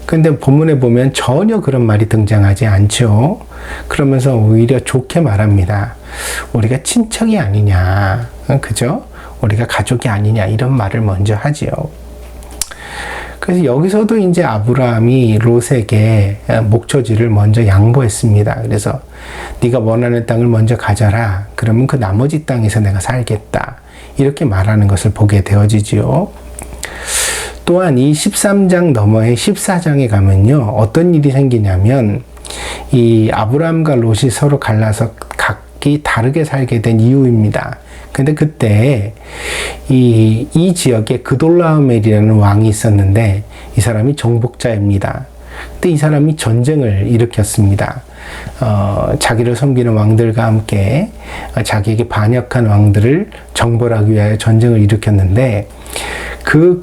근데 본문에 보면 전혀 그런 말이 등장하지 않죠. 그러면서 오히려 좋게 말합니다. 우리가 친척이 아니냐, 그죠? 우리가 가족이 아니냐 이런 말을 먼저 하지요. 그래서 여기서도 이제 아브라함이 롯에게 목초지를 먼저 양보했습니다. 그래서 네가 원하는 땅을 먼저 가져라. 그러면 그 나머지 땅에서 내가 살겠다. 이렇게 말하는 것을 보게 되어지지요. 또한 이 13장 너머의 14장에 가면요. 어떤 일이 생기냐면 이 아브라함과 롯이 서로 갈라서 각기 다르게 살게 된 이유입니다. 근데 그때 이 지역에 그돌라오멜이라는 왕이 있었는데 이 사람이 정복자입니다. 근데 이 사람이 전쟁을 일으켰습니다. 자기를 섬기는 왕들과 함께 자기에게 반역한 왕들을 정벌하기 위하여 전쟁을 일으켰는데 그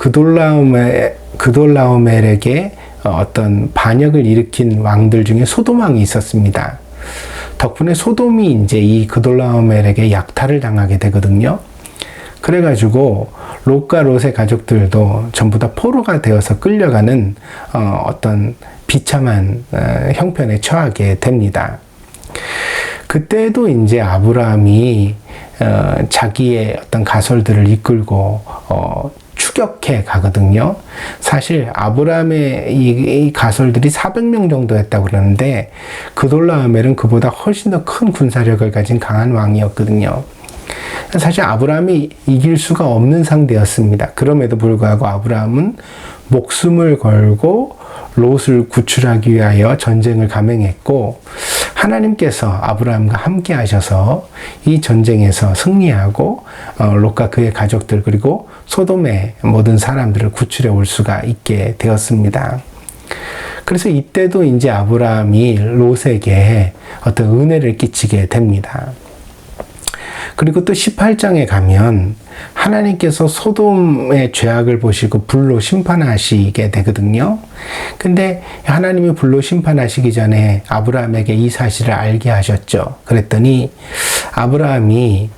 그돌라오멜에게 어떤 반역을 일으킨 왕들 중에 소돔 왕이 있었습니다. 덕분에 소돔이 이제 이 그돌라오멜에게 약탈을 당하게 되거든요. 그래가지고 롯과 롯의 가족들도 전부 다 포로가 되어서 끌려가는 어떤 비참한 형편에 처하게 됩니다. 그때도 이제 아브라함이 자기의 어떤 가솔들을 이끌고 추격해 가거든요. 사실 아브라함의 이 가솔들이 400명 정도였다고 그러는데 그돌라오멜은 그보다 훨씬 더 큰 군사력을 가진 강한 왕이었거든요. 사실 아브라함이 이길 수가 없는 상대였습니다. 그럼에도 불구하고 아브라함은 목숨을 걸고 롯을 구출하기 위하여 전쟁을 감행했고, 하나님께서 아브라함과 함께 하셔서 이 전쟁에서 승리하고 롯과 그의 가족들 그리고 소돔의 모든 사람들을 구출해 올 수가 있게 되었습니다. 그래서 이때도 이제 아브라함이 롯에게 어떤 은혜를 끼치게 됩니다. 그리고 또 18장에 가면 하나님께서 소돔의 죄악을 보시고 불로 심판하시게 되거든요. 근데 하나님이 불로 심판하시기 전에 아브라함에게 이 사실을 알게 하셨죠. 그랬더니 아브라함이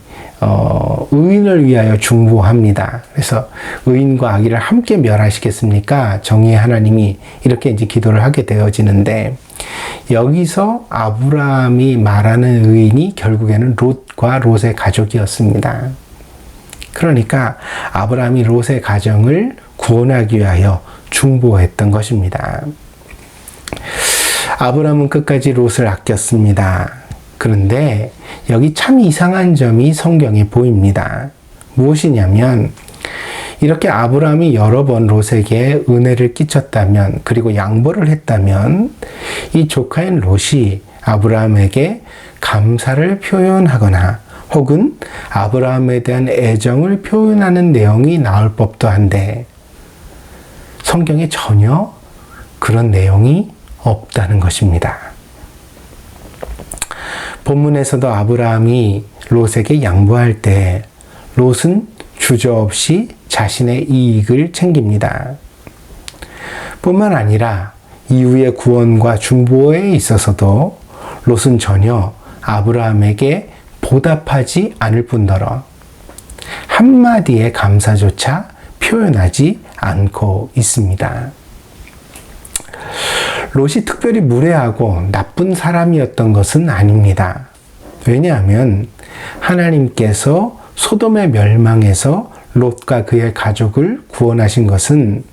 의인을 위하여 중보합니다. 그래서 의인과 악인을 함께 멸하시겠습니까? 정의의 하나님이 이렇게 이제 기도를 하게 되어지는데, 여기서 아브라함이 말하는 의인이 결국에는 롯과 롯의 가족이었습니다. 그러니까 아브라함이 롯의 가정을 구원하기 위하여 중보했던 것입니다. 아브라함은 끝까지 롯을 아꼈습니다. 그런데 여기 참 이상한 점이 성경에 보입니다. 무엇이냐면, 이렇게 아브라함이 여러 번 롯에게 은혜를 끼쳤다면, 그리고 양보를 했다면, 이 조카인 롯이 아브라함에게 감사를 표현하거나 혹은 아브라함에 대한 애정을 표현하는 내용이 나올 법도 한데, 성경에 전혀 그런 내용이 없다는 것입니다. 본문에서도 아브라함이 롯에게 양보할 때 롯은 주저없이 자신의 이익을 챙깁니다. 뿐만 아니라 이후의 구원과 중보에 있어서도 롯은 전혀 아브라함에게 보답하지 않을 뿐더러 한마디의 감사조차 표현하지 않고 있습니다. 롯이 특별히 무례하고 나쁜 사람이었던 것은 아닙니다. 왜냐하면 하나님께서 소돔의 멸망에서 롯과 그의 가족을 구원하신 것은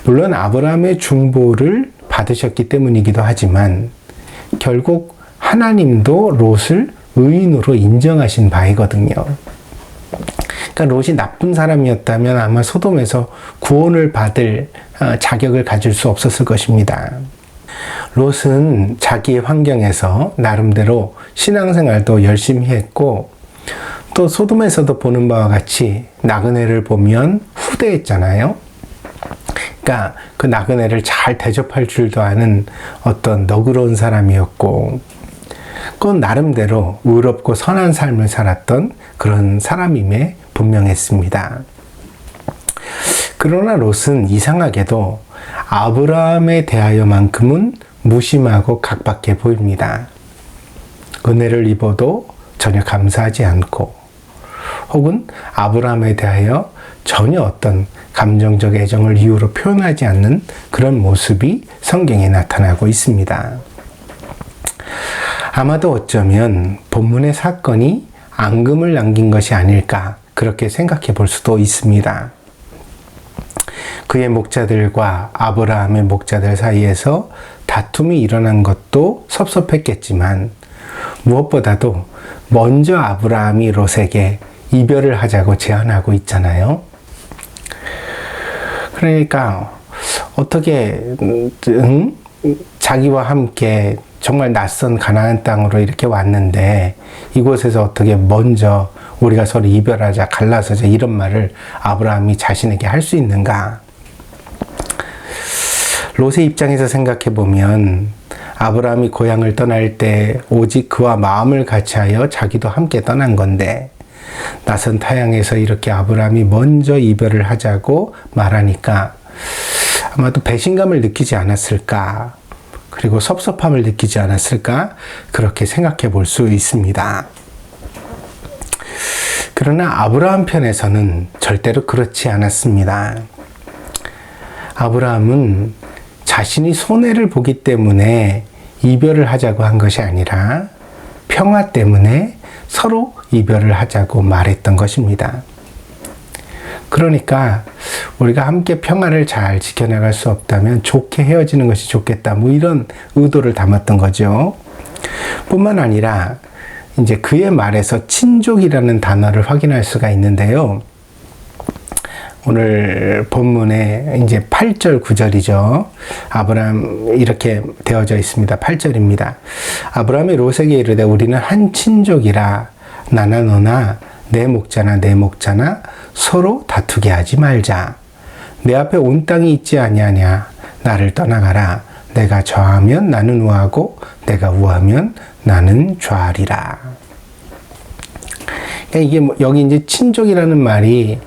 물론 아브라함의 중보를 받으셨기 때문이기도 하지만 결국 하나님도 롯을 의인으로 인정하신 바이거든요. 그러니까 롯이 나쁜 사람이었다면 아마 소돔에서 구원을 받을 자격을 가질 수 없었을 것입니다. 롯은 자기의 환경에서 나름대로 신앙생활도 열심히 했고, 또 소돔에서도 보는 바와 같이 나그네를 보면 후대했잖아요. 그러니까 그 나그네를 잘 대접할 줄도 아는 어떤 너그러운 사람이었고, 그건 나름대로 의롭고 선한 삶을 살았던 그런 사람임에 분명했습니다. 그러나 롯은 이상하게도 아브라함에 대하여만큼은 무심하고 각박해 보입니다. 은혜를 입어도 전혀 감사하지 않고, 혹은 아브라함에 대하여 전혀 어떤 감정적 애정을 이유로 표현하지 않는 그런 모습이 성경에 나타나고 있습니다. 아마도 어쩌면 본문의 사건이 앙금을 남긴 것이 아닐까, 그렇게 생각해 볼 수도 있습니다. 그의 목자들과 아브라함의 목자들 사이에서 다툼이 일어난 것도 섭섭했겠지만, 무엇보다도 먼저 아브라함이 롯에게 이별을 하자고 제안하고 있잖아요. 그러니까 어떻게 자기와 함께 정말 낯선 가나안 땅으로 이렇게 왔는데 이곳에서 어떻게 먼저 우리가 서로 이별하자, 갈라서자, 이런 말을 아브라함이 자신에게 할 수 있는가? 롯의 입장에서 생각해 보면 아브라함이 고향을 떠날 때 오직 그와 마음을 같이하여 자기도 함께 떠난 건데, 낯선 타향에서 이렇게 아브라함이 먼저 이별을 하자고 말하니까 아마도 배신감을 느끼지 않았을까, 그리고 섭섭함을 느끼지 않았을까, 그렇게 생각해 볼 수 있습니다. 그러나 아브라함 편에서는 절대로 그렇지 않았습니다. 아브라함은 자신이 손해를 보기 때문에 이별을 하자고 한 것이 아니라 평화 때문에 서로 이별을 하자고 말했던 것입니다. 그러니까 우리가 함께 평화를 잘 지켜나갈 수 없다면 좋게 헤어지는 것이 좋겠다, 뭐 이런 의도를 담았던 거죠. 뿐만 아니라 이제 그의 말에서 친족이라는 단어를 확인할 수가 있는데요. 오늘 본문에 이제 8절 9절이죠. 아브라함 이렇게 되어져 있습니다. 8절입니다. 아브라함이 롯에게 이르되 우리는 한 친족이라 나나 너나 내 목자나 내 목자나 서로 다투게 하지 말자. 내 앞에 온 땅이 있지 아니하냐. 나를 떠나가라. 내가 좌하면 나는 우하고 내가 우하면 나는 좌하리라. 그러니까 이게 여기 이제 친족이라는 말이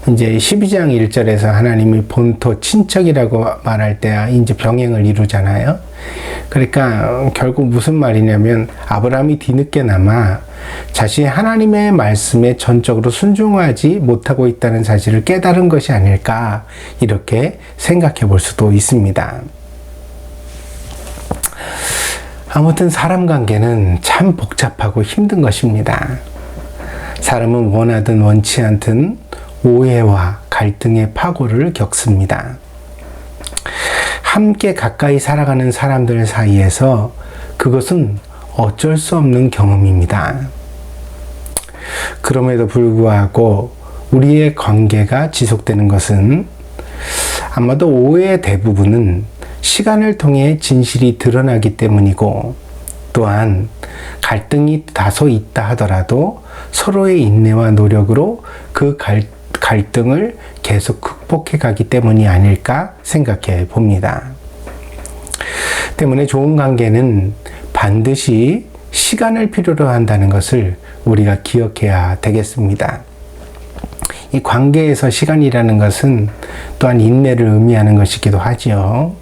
이제 12장 1절에서 하나님이 본토 친척이라고 말할 때 이제 병행을 이루잖아요. 그러니까 결국 무슨 말이냐면 아브라함이 뒤늦게나마 자신이 하나님의 말씀에 전적으로 순종하지 못하고 있다는 사실을 깨달은 것이 아닐까 이렇게 생각해 볼 수도 있습니다. 아무튼 사람 관계는 참 복잡하고 힘든 것입니다. 사람은 원하든 원치 않든 오해와 갈등의 파고를 겪습니다. 함께 가까이 살아가는 사람들 사이에서 그것은 어쩔 수 없는 경험입니다. 그럼에도 불구하고 우리의 관계가 지속되는 것은 아마도 오해의 대부분은 시간을 통해 진실이 드러나기 때문이고 또한 갈등이 다소 있다 하더라도 서로의 인내와 노력으로 그 갈등을 계속 극복해 가기 때문이 아닐까 생각해 봅니다. 때문에 좋은 관계는 반드시 시간을 필요로 한다는 것을 우리가 기억해야 되겠습니다. 이 관계에서 시간이라는 것은 또한 인내를 의미하는 것이기도 하지요.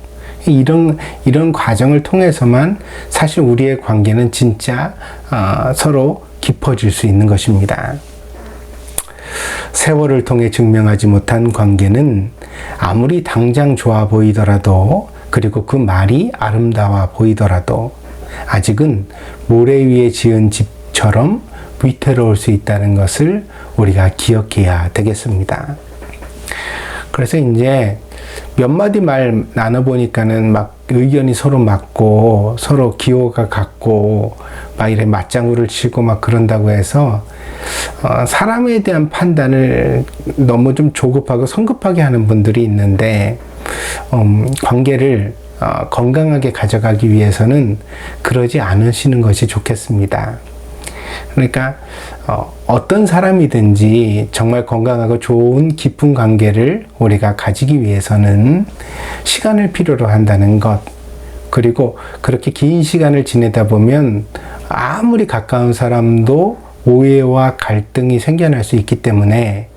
이런 과정을 통해서만 사실 우리의 관계는 진짜 서로 깊어질 수 있는 것입니다. 세월을 통해 증명하지 못한 관계는 아무리 당장 좋아 보이더라도 그리고 그 말이 아름다워 보이더라도 아직은 모래 위에 지은 집처럼 위태로울 수 있다는 것을 우리가 기억해야 되겠습니다. 그래서 이제 몇 마디 말 나눠보니까는 막 의견이 서로 맞고 서로 기호가 같고 막 이래 맞장구를 치고 막 그런다고 해서 사람에 대한 판단을 너무 좀 조급하고 성급하게 하는 분들이 있는데 관계를 건강하게 가져가기 위해서는 그러지 않으시는 것이 좋겠습니다. 그러니까 어떤 사람이든지 정말 건강하고 좋은 깊은 관계를 우리가 가지기 위해서는 시간을 필요로 한다는 것, 그리고 그렇게 긴 시간을 지내다 보면 아무리 가까운 사람도 오해와 갈등이 생겨날 수 있기 때문에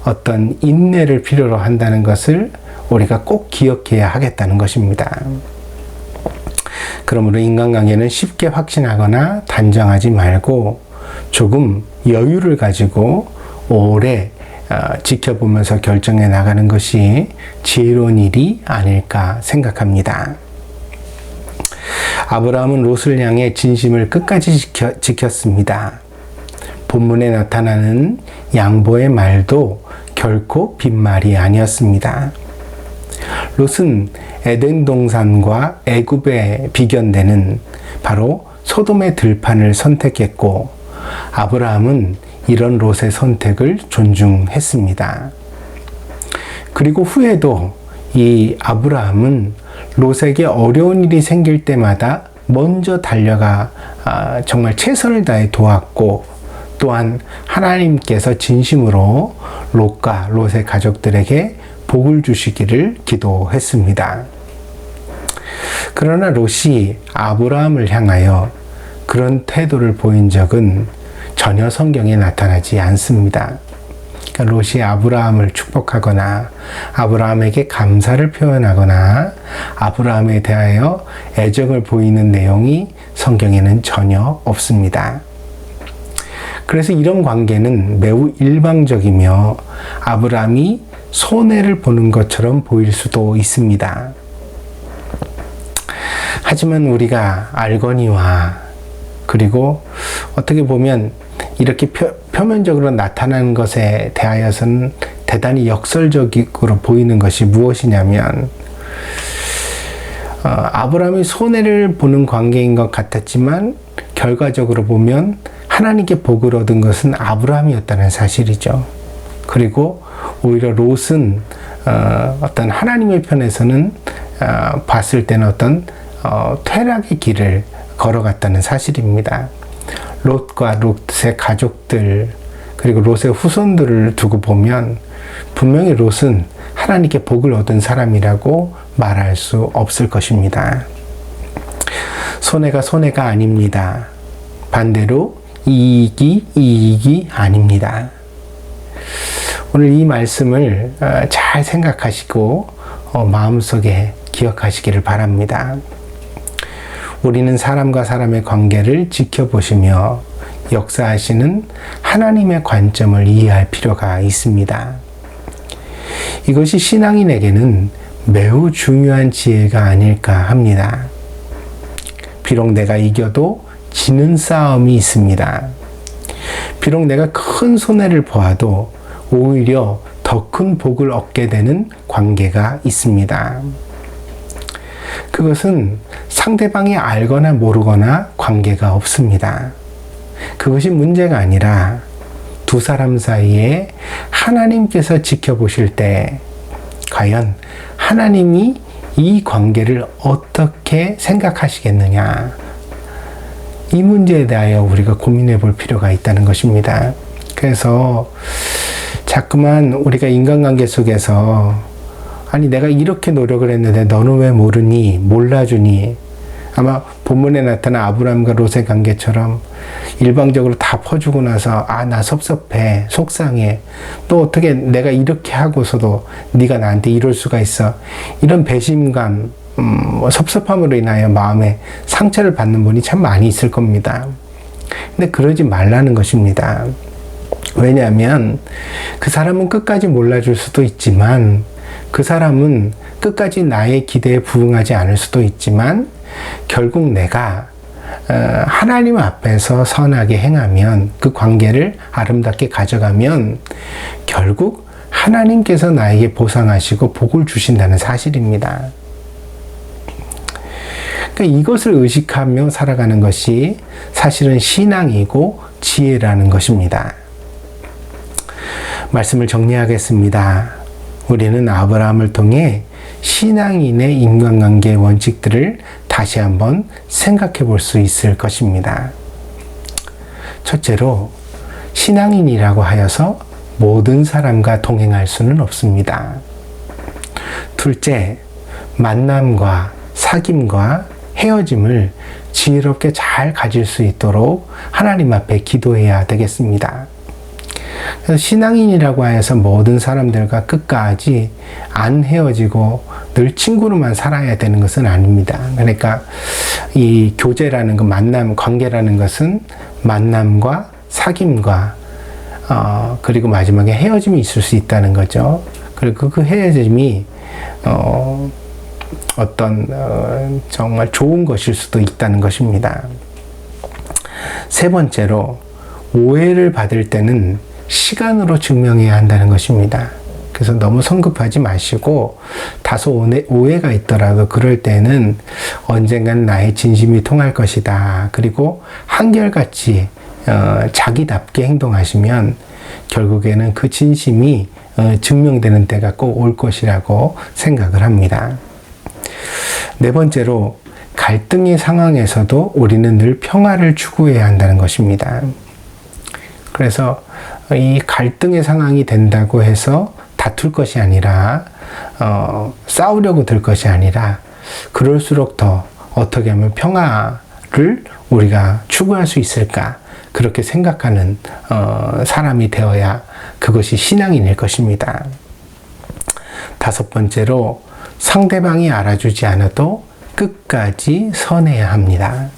어떤 인내를 필요로 한다는 것을 우리가 꼭 기억해야 하겠다는 것입니다. 그러므로 인간관계는 쉽게 확신하거나 단정하지 말고 조금 여유를 가지고 오래 지켜보면서 결정해 나가는 것이 지혜로운 일이 아닐까 생각합니다. 아브라함은 롯을 향해 진심을 끝까지 지켰습니다. 본문에 나타나는 양보의 말도 결코 빈말이 아니었습니다. 롯은 에덴 동산과 애굽에 비견되는 바로 소돔의 들판을 선택했고 아브라함은 이런 롯의 선택을 존중했습니다. 그리고 후에도 이 아브라함은 롯에게 어려운 일이 생길 때마다 먼저 달려가 정말 최선을 다해 도왔고 또한 하나님께서 진심으로 롯과 롯의 가족들에게 복을 주시기를 기도했습니다. 그러나 롯이 아브라함을 향하여 그런 태도를 보인 적은 전혀 성경에 나타나지 않습니다. 그러니까 롯이 아브라함을 축복하거나 아브라함에게 감사를 표현하거나 아브라함에 대하여 애정을 보이는 내용이 성경에는 전혀 없습니다. 그래서 이런 관계는 매우 일방적이며 아브라함이 손해를 보는 것처럼 보일 수도 있습니다. 하지만 우리가 알거니와 그리고 어떻게 보면 이렇게 표면적으로 나타나는 것에 대하여서는 대단히 역설적으로 보이는 것이 무엇이냐면 아브라함이 손해를 보는 관계인 것 같았지만 결과적으로 보면 하나님께 복을 얻은 것은 아브라함이었다는 사실이죠. 그리고 오히려 롯은 어떤 하나님의 편에서는 봤을 때는 어떤 퇴락의 길을 걸어갔다는 사실입니다. 롯과 롯의 가족들 그리고 롯의 후손들을 두고 보면 분명히 롯은 하나님께 복을 얻은 사람이라고 말할 수 없을 것입니다. 손해가 손해가 아닙니다. 반대로 이익이 아닙니다. 오늘 이 말씀을 잘 생각하시고 마음속에 기억하시기를 바랍니다. 우리는 사람과 사람의 관계를 지켜보시며 역사하시는 하나님의 관점을 이해할 필요가 있습니다. 이것이 신앙인에게는 매우 중요한 지혜가 아닐까 합니다. 비록 내가 이겨도 지는 싸움이 있습니다. 비록 내가 큰 손해를 보아도 오히려 더 큰 복을 얻게 되는 관계가 있습니다. 그것은 상대방이 알거나 모르거나 관계가 없습니다. 그것이 문제가 아니라 두 사람 사이에 하나님께서 지켜보실 때 과연 하나님이 이 관계를 어떻게 생각하시겠느냐, 이 문제에 대하여 우리가 고민해 볼 필요가 있다는 것입니다. 그래서 자꾸만 우리가 인간관계 속에서 아니 내가 이렇게 노력을 했는데 너는 왜 모르니, 몰라주니, 아마 본문에 나타난 아브라함과 롯의 관계처럼 일방적으로 다 퍼주고 나서 나 섭섭해, 속상해, 또 어떻게 내가 이렇게 하고서도 네가 나한테 이럴 수가 있어, 이런 배신감, 섭섭함으로 인하여 마음에 상처를 받는 분이 참 많이 있을 겁니다. 근데 그러지 말라는 것입니다. 왜냐하면 그 사람은 끝까지 몰라줄 수도 있지만, 그 사람은 끝까지 나의 기대에 부응하지 않을 수도 있지만, 결국 내가 하나님 앞에서 선하게 행하면, 그 관계를 아름답게 가져가면 결국 하나님께서 나에게 보상하시고 복을 주신다는 사실입니다. 그러니까 이것을 의식하며 살아가는 것이 사실은 신앙이고 지혜라는 것입니다. 말씀을 정리하겠습니다. 우리는 아브라함을 통해 신앙인의 인간관계의 원칙들을 다시 한번 생각해 볼 수 있을 것입니다. 첫째로, 신앙인이라고 하여서 모든 사람과 동행할 수는 없습니다. 둘째, 만남과 사귐과 헤어짐을 지혜롭게 잘 가질 수 있도록 하나님 앞에 기도해야 되겠습니다. 그래서 신앙인이라고 해서 모든 사람들과 끝까지 안 헤어지고 늘 친구로만 살아야 되는 것은 아닙니다. 그러니까 이 교제라는 것, 만남, 관계라는 것은 만남과 사귐과 그리고 마지막에 헤어짐이 있을 수 있다는 거죠. 그리고 그 헤어짐이 정말 좋은 것일 수도 있다는 것입니다. 세 번째로, 오해를 받을 때는 시간으로 증명해야 한다는 것입니다. 그래서 너무 성급하지 마시고, 다소 오해가 있더라도 그럴 때는 언젠간 나의 진심이 통할 것이다, 그리고 한결같이 자기답게 행동하시면 결국에는 그 진심이 증명되는 때가 꼭 올 것이라고 생각을 합니다. 네 번째로, 갈등의 상황에서도 우리는 늘 평화를 추구해야 한다는 것입니다. 그래서 이 갈등의 상황이 된다고 해서 다툴 것이 아니라, 싸우려고 들 것이 아니라, 그럴수록 더 어떻게 하면 평화를 우리가 추구할 수 있을까, 그렇게 생각하는 사람이 되어야 그것이 신앙인일 것입니다. 다섯 번째로, 상대방이 알아주지 않아도 끝까지 선해야 합니다.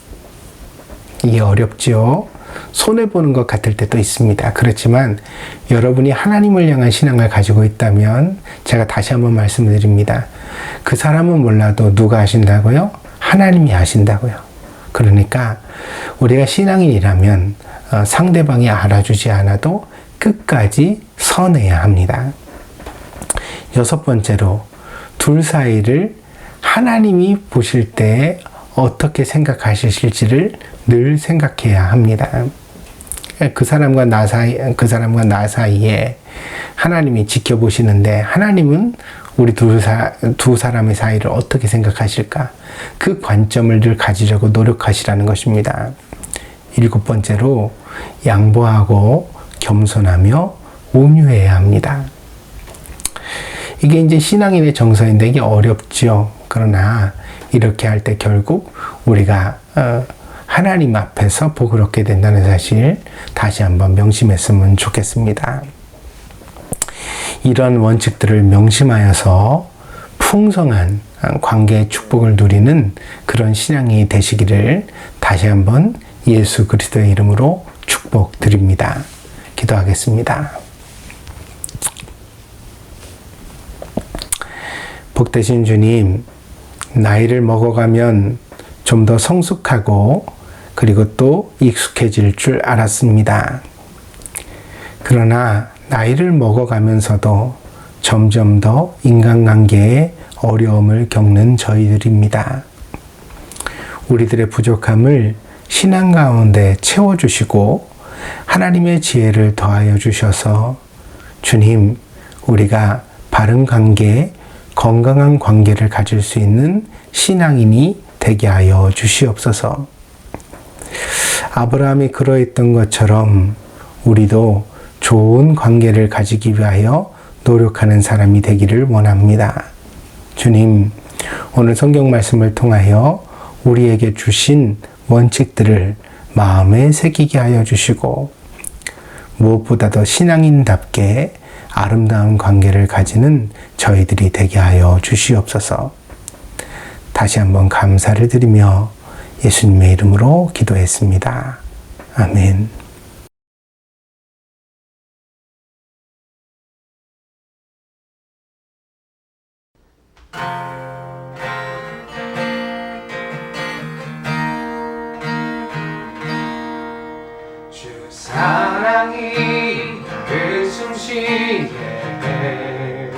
이게 어렵지요. 손해보는 것 같을 때도 있습니다. 그렇지만 여러분이 하나님을 향한 신앙을 가지고 있다면, 제가 다시 한번 말씀드립니다. 그 사람은 몰라도 누가 아신다고요? 하나님이 아신다고요. 그러니까 우리가 신앙인이라면 상대방이 알아주지 않아도 끝까지 선해야 합니다. 여섯 번째로, 둘 사이를 하나님이 보실 때 어떻게 생각하실지를 늘 생각해야 합니다. 그 사람과 나 사이에 하나님이 지켜보시는데 하나님은 우리 두 사람의 사이를 어떻게 생각하실까? 그 관점을 늘 가지려고 노력하시라는 것입니다. 7번째로 양보하고 겸손하며 온유해야 합니다. 이게 이제 신앙인의 정서인데 이게 어렵죠. 그러나 이렇게 할 때 결국 우리가 하나님 앞에서 복을 얻게 된다는 사실 다시 한번 명심했으면 좋겠습니다. 이런 원칙들을 명심하여서 풍성한 관계의 축복을 누리는 그런 신앙이 되시기를 다시 한번 예수 그리스도의 이름으로 축복드립니다. 기도하겠습니다. 복되신 주님, 나이를 먹어가면 좀 더 성숙하고 그리고 또 익숙해질 줄 알았습니다. 그러나 나이를 먹어가면서도 점점 더 인간관계에 어려움을 겪는 저희들입니다. 우리들의 부족함을 신앙 가운데 채워주시고 하나님의 지혜를 더하여 주셔서 주님, 우리가 바른 관계, 건강한 관계를 가질 수 있는 신앙인이 되게 하여 주시옵소서. 아브라함이 그러했던 것처럼 우리도 좋은 관계를 가지기 위하여 노력하는 사람이 되기를 원합니다. 주님, 오늘 성경 말씀을 통하여 우리에게 주신 원칙들을 마음에 새기게 하여 주시고 무엇보다도 신앙인답게 아름다운 관계를 가지는 저희들이 되게 하여 주시옵소서. 다시 한번 감사를 드리며 예수님의 이름으로 기도했습니다. 아멘. 주 사랑이 나를 숨쉬게 해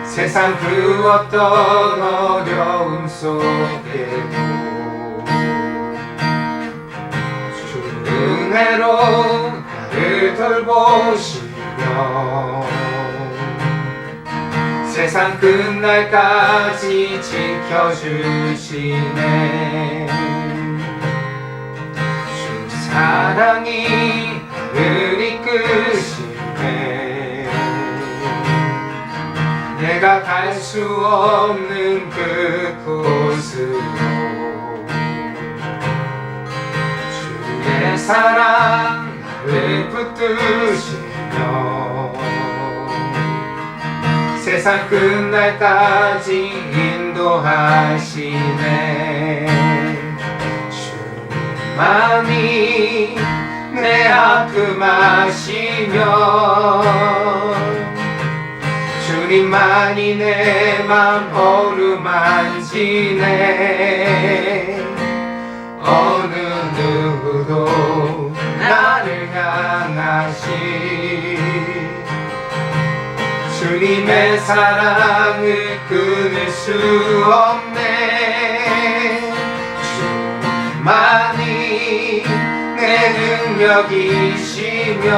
세상 그 어떤 어려움 속에도 주 은혜로 나를 돌보시며 세상 끝날까지 지켜주시네. 주 사랑이 나를 이끄시네. 내가 갈 수 없는 그곳으로 주의 사랑 나를 붙드시며 세상 끝날까지 인도하시네. 주님만이 내 아픔 아시며 주님만이 내 맘 어루만지네. 어느 누구도 나를 향하시 주님의 사랑을 끊을 수 없네. 주만이 내 능력이시며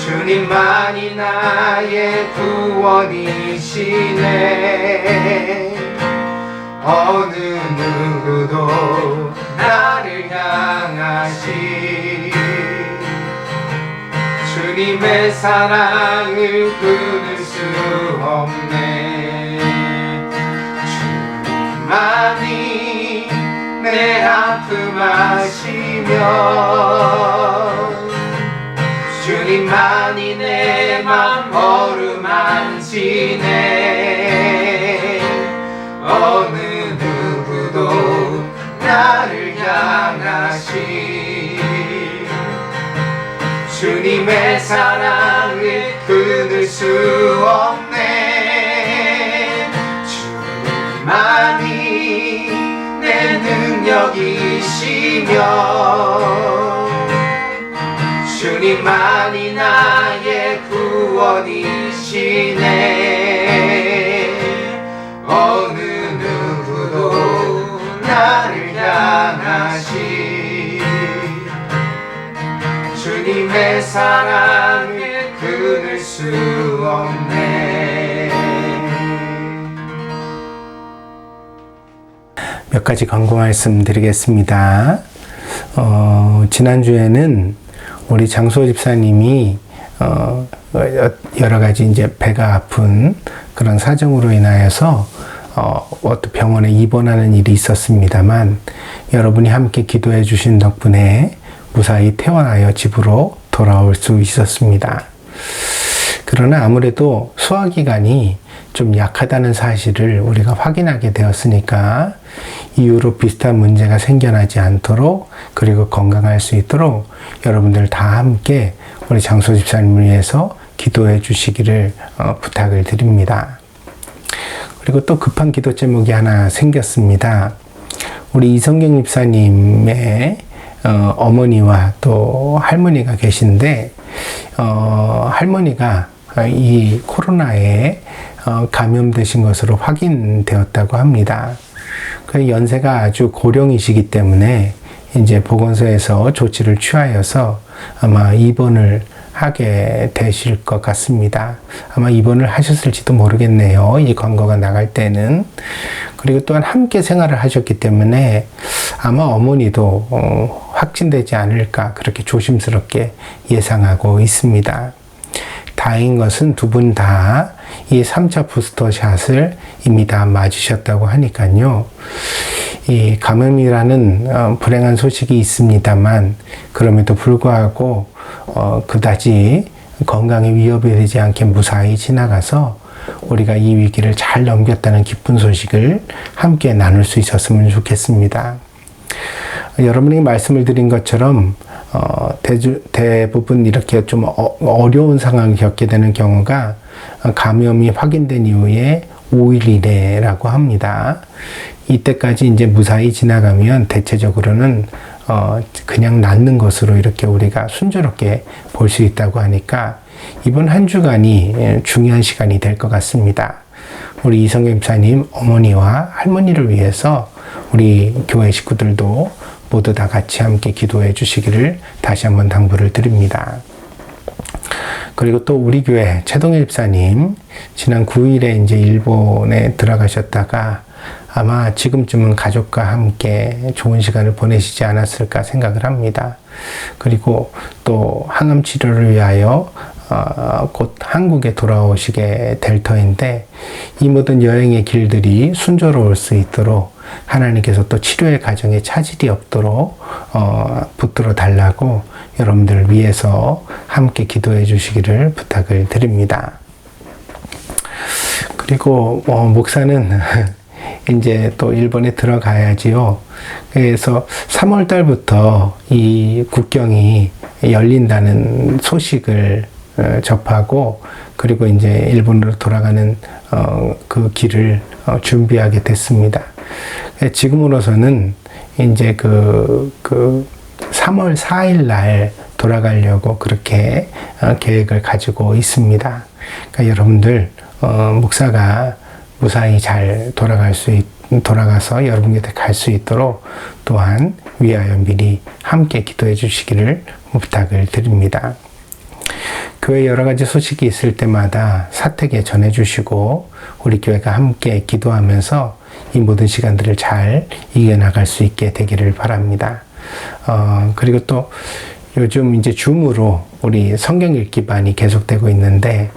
주님만이 나의 구원이시네. 어느 누구도 나를 향하시 주님의 사랑을 끊을 수 없네. 주만이 내 아픔 아시며 주님만이 내 맘 어루만지네. 어느 누구도 나를 향하시 주님의 사랑을 끊을 수 없네. 주님만이 내 능력이시며 주님만이 나의 구원이시네. 어느 누구도 나를 향하시 사랑에 끊을 수 없네. 몇 가지 광고 말씀 드리겠습니다. 지난주에는 우리 장소 집사님이 여러 가지 이제 배가 아픈 그런 사정으로 인하여서 어떤 병원에 입원하는 일이 있었습니다만, 여러분이 함께 기도해 주신 덕분에 무사히 퇴원하여 집으로 돌아올 수 있었습니다. 그러나 아무래도 소화기관이 좀 약하다는 사실을 우리가 확인하게 되었으니까, 이후로 비슷한 문제가 생겨나지 않도록, 그리고 건강할 수 있도록 여러분들 다 함께 우리 장소 집사님을 위해서 기도해 주시기를 부탁을 드립니다. 그리고 또 급한 기도 제목이 하나 생겼습니다. 우리 이성경 집사님의 어머니와 또 할머니가 계신데, 할머니가 이 코로나에 감염되신 것으로 확인되었다고 합니다. 그 연세가 아주 고령이시기 때문에 이제 보건소에서 조치를 취하여서 아마 입원을 하게 되실 것 같습니다. 아마 입원을 하셨을지도 모르겠네요. 이 광고가 나갈 때는. 그리고 또한 함께 생활을 하셨기 때문에 아마 어머니도 확진되지 않을까 그렇게 조심스럽게 예상하고 있습니다. 다행인 것은 두 분 다 이 3차 부스터샷을 이미 다 맞으셨다고 하니까요. 이 감염이라는 불행한 소식이 있습니다만, 그럼에도 불구하고 그다지 건강에 위협이 되지 않게 무사히 지나가서 우리가 이 위기를 잘 넘겼다는 기쁜 소식을 함께 나눌 수 있었으면 좋겠습니다. 여러분이 말씀을 드린 것처럼 대부분 이렇게 좀 어려운 상황을 겪게 되는 경우가 감염이 확인된 이후에 5일 이내라고 합니다. 이때까지 이제 무사히 지나가면 대체적으로는 그냥 낫는 것으로 이렇게 우리가 순조롭게 볼 수 있다고 하니까 이번 한 주간이 중요한 시간이 될 것 같습니다. 우리 이성경 집사님 어머니와 할머니를 위해서 우리 교회 식구들도 모두 다 같이 함께 기도해 주시기를 다시 한번 당부를 드립니다. 그리고 또 우리 교회 최동일 집사님 지난 9일에 이제 일본에 들어가셨다가 아마 지금쯤은 가족과 함께 좋은 시간을 보내시지 않았을까 생각을 합니다. 그리고 또 항암 치료를 위하여 곧 한국에 돌아오시게 될 터인데, 이 모든 여행의 길들이 순조로울 수 있도록 하나님께서 또 치료의 과정에 차질이 없도록 붙들어 달라고 여러분들을 위해서 함께 기도해 주시기를 부탁을 드립니다. 그리고 목사는 이제 또 일본에 들어가야지요. 그래서 3월 달부터 이 국경이 열린다는 소식을 접하고, 그리고 이제 일본으로 돌아가는 그 길을 준비하게 됐습니다. 지금으로서는 이제 그 3월 4일 날 돌아가려고 그렇게 계획을 가지고 있습니다. 그러니까 여러분들 목사가 무사히 잘 돌아가서 여러분 곁에 갈 수 있도록 또한 위하여 미리 함께 기도해 주시기를 부탁을 드립니다. 교회 여러 가지 소식이 있을 때마다 사택에 전해 주시고 우리 교회가 함께 기도하면서 이 모든 시간들을 잘 이겨나갈 수 있게 되기를 바랍니다. 그리고 또 요즘 이제 줌으로 우리 성경 읽기 반이 계속되고 있는데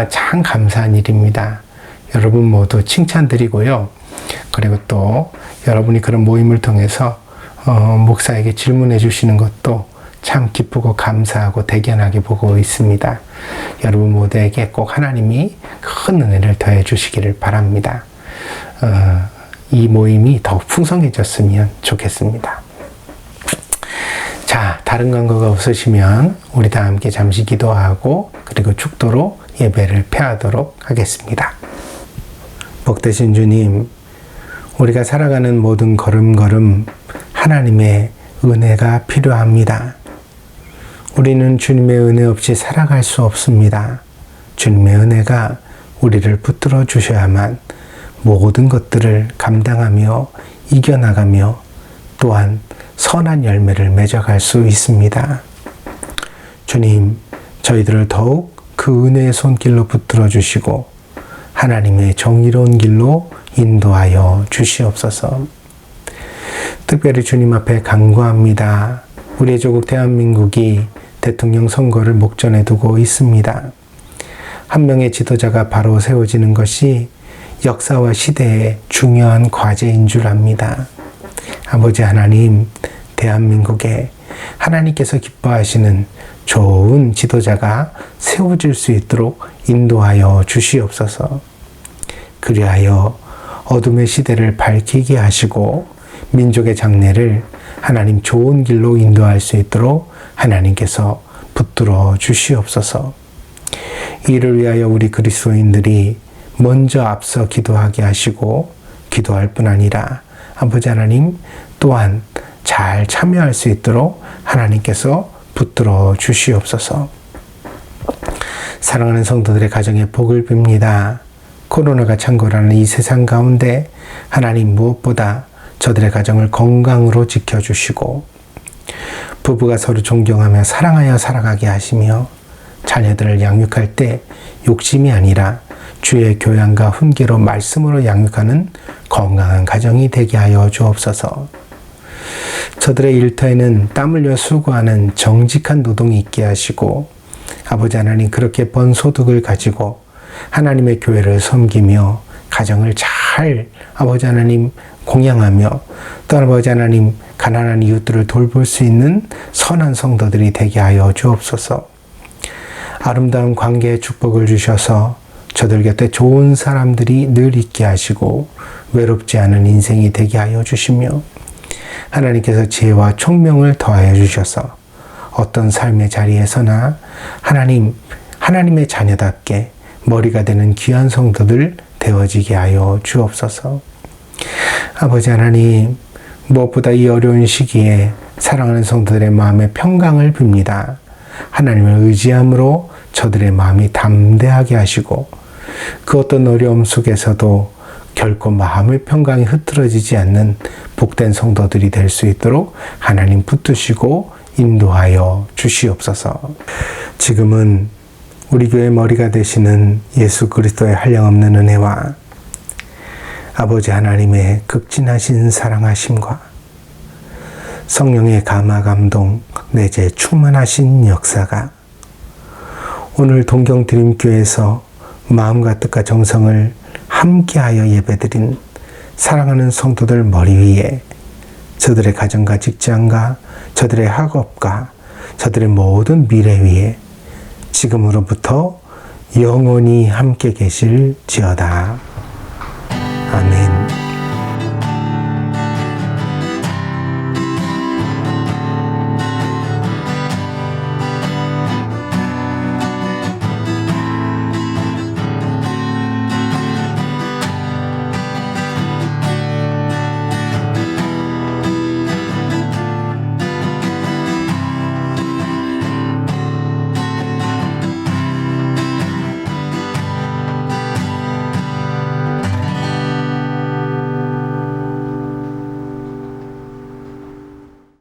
참 감사한 일입니다. 여러분 모두 칭찬드리고요. 그리고 또 여러분이 그런 모임을 통해서 목사에게 질문해 주시는 것도 참 기쁘고 감사하고 대견하게 보고 있습니다. 여러분 모두에게 꼭 하나님이 큰 은혜를 더해 주시기를 바랍니다. 이 모임이 더욱 풍성해졌으면 좋겠습니다. 자, 다른 광고가 없으시면 우리 다 함께 잠시 기도하고 그리고 축도로 예배를 폐하도록 하겠습니다. 복되신 주님, 우리가 살아가는 모든 걸음걸음 하나님의 은혜가 필요합니다. 우리는 주님의 은혜 없이 살아갈 수 없습니다. 주님의 은혜가 우리를 붙들어 주셔야만 모든 것들을 감당하며 이겨나가며 또한 선한 열매를 맺어갈 수 있습니다. 주님, 저희들을 더욱 그 은혜의 손길로 붙들어 주시고 하나님의 정의로운 길로 인도하여 주시옵소서. 특별히 주님 앞에 간구합니다. 우리의 조국 대한민국이 대통령 선거를 목전에 두고 있습니다. 한 명의 지도자가 바로 세워지는 것이 역사와 시대의 중요한 과제인 줄 압니다. 아버지 하나님, 대한민국에 하나님께서 기뻐하시는 좋은 지도자가 세워질 수 있도록 인도하여 주시옵소서. 그리하여 어둠의 시대를 밝히게 하시고 민족의 장래를 하나님 좋은 길로 인도할 수 있도록 하나님께서 붙들어 주시옵소서. 이를 위하여 우리 그리스도인들이 먼저 앞서 기도하게 하시고 기도할 뿐 아니라 아버지 하나님 또한 잘 참여할 수 있도록 하나님께서 붙들어 주시옵소서. 사랑하는 성도들의 가정에 복을 빕니다. 코로나가 창궐하는 이 세상 가운데 하나님 무엇보다 저들의 가정을 건강으로 지켜주시고 부부가 서로 존경하며 사랑하여 살아가게 하시며 자녀들을 양육할 때 욕심이 아니라 주의 교양과 훈계로 말씀으로 양육하는 건강한 가정이 되게 하여 주옵소서. 저들의 일터에는 땀 흘려 수고하는 정직한 노동이 있게 하시고 아버지 하나님 그렇게 번 소득을 가지고 하나님의 교회를 섬기며 가정을 잘 아버지 하나님 공양하며 또 아버지 하나님 가난한 이웃들을 돌볼 수 있는 선한 성도들이 되게 하여 주옵소서. 아름다운 관계의 축복을 주셔서 저들 곁에 좋은 사람들이 늘 있게 하시고 외롭지 않은 인생이 되게 하여 주시며 하나님께서 지혜와 총명을 더하여 주셔서 어떤 삶의 자리에서나 하나님의 자녀답게 머리가 되는 귀한 성도들 되어지게 하여 주옵소서. 아버지 하나님, 무엇보다 이 어려운 시기에 사랑하는 성도들의 마음에 평강을 빕니다. 하나님을 의지함으로 저들의 마음이 담대하게 하시고 그 어떤 어려움 속에서도 결코 마음의 평강이 흐트러지지 않는 복된 성도들이 될 수 있도록 하나님 붙드시고 인도하여 주시옵소서. 지금은 우리 교회 머리가 되시는 예수 그리스도의 한량없는 은혜와 아버지 하나님의 극진하신 사랑하심과 성령의 감화 감동 내재 충만하신 역사가 오늘 동경드림교회에서 마음과 뜻과 정성을 함께하여 예배드린 사랑하는 성도들 머리 위에 저들의 가정과 직장과 저들의 학업과 저들의 모든 미래 위에 지금으로부터 영원히 함께 계실지어다. 아멘.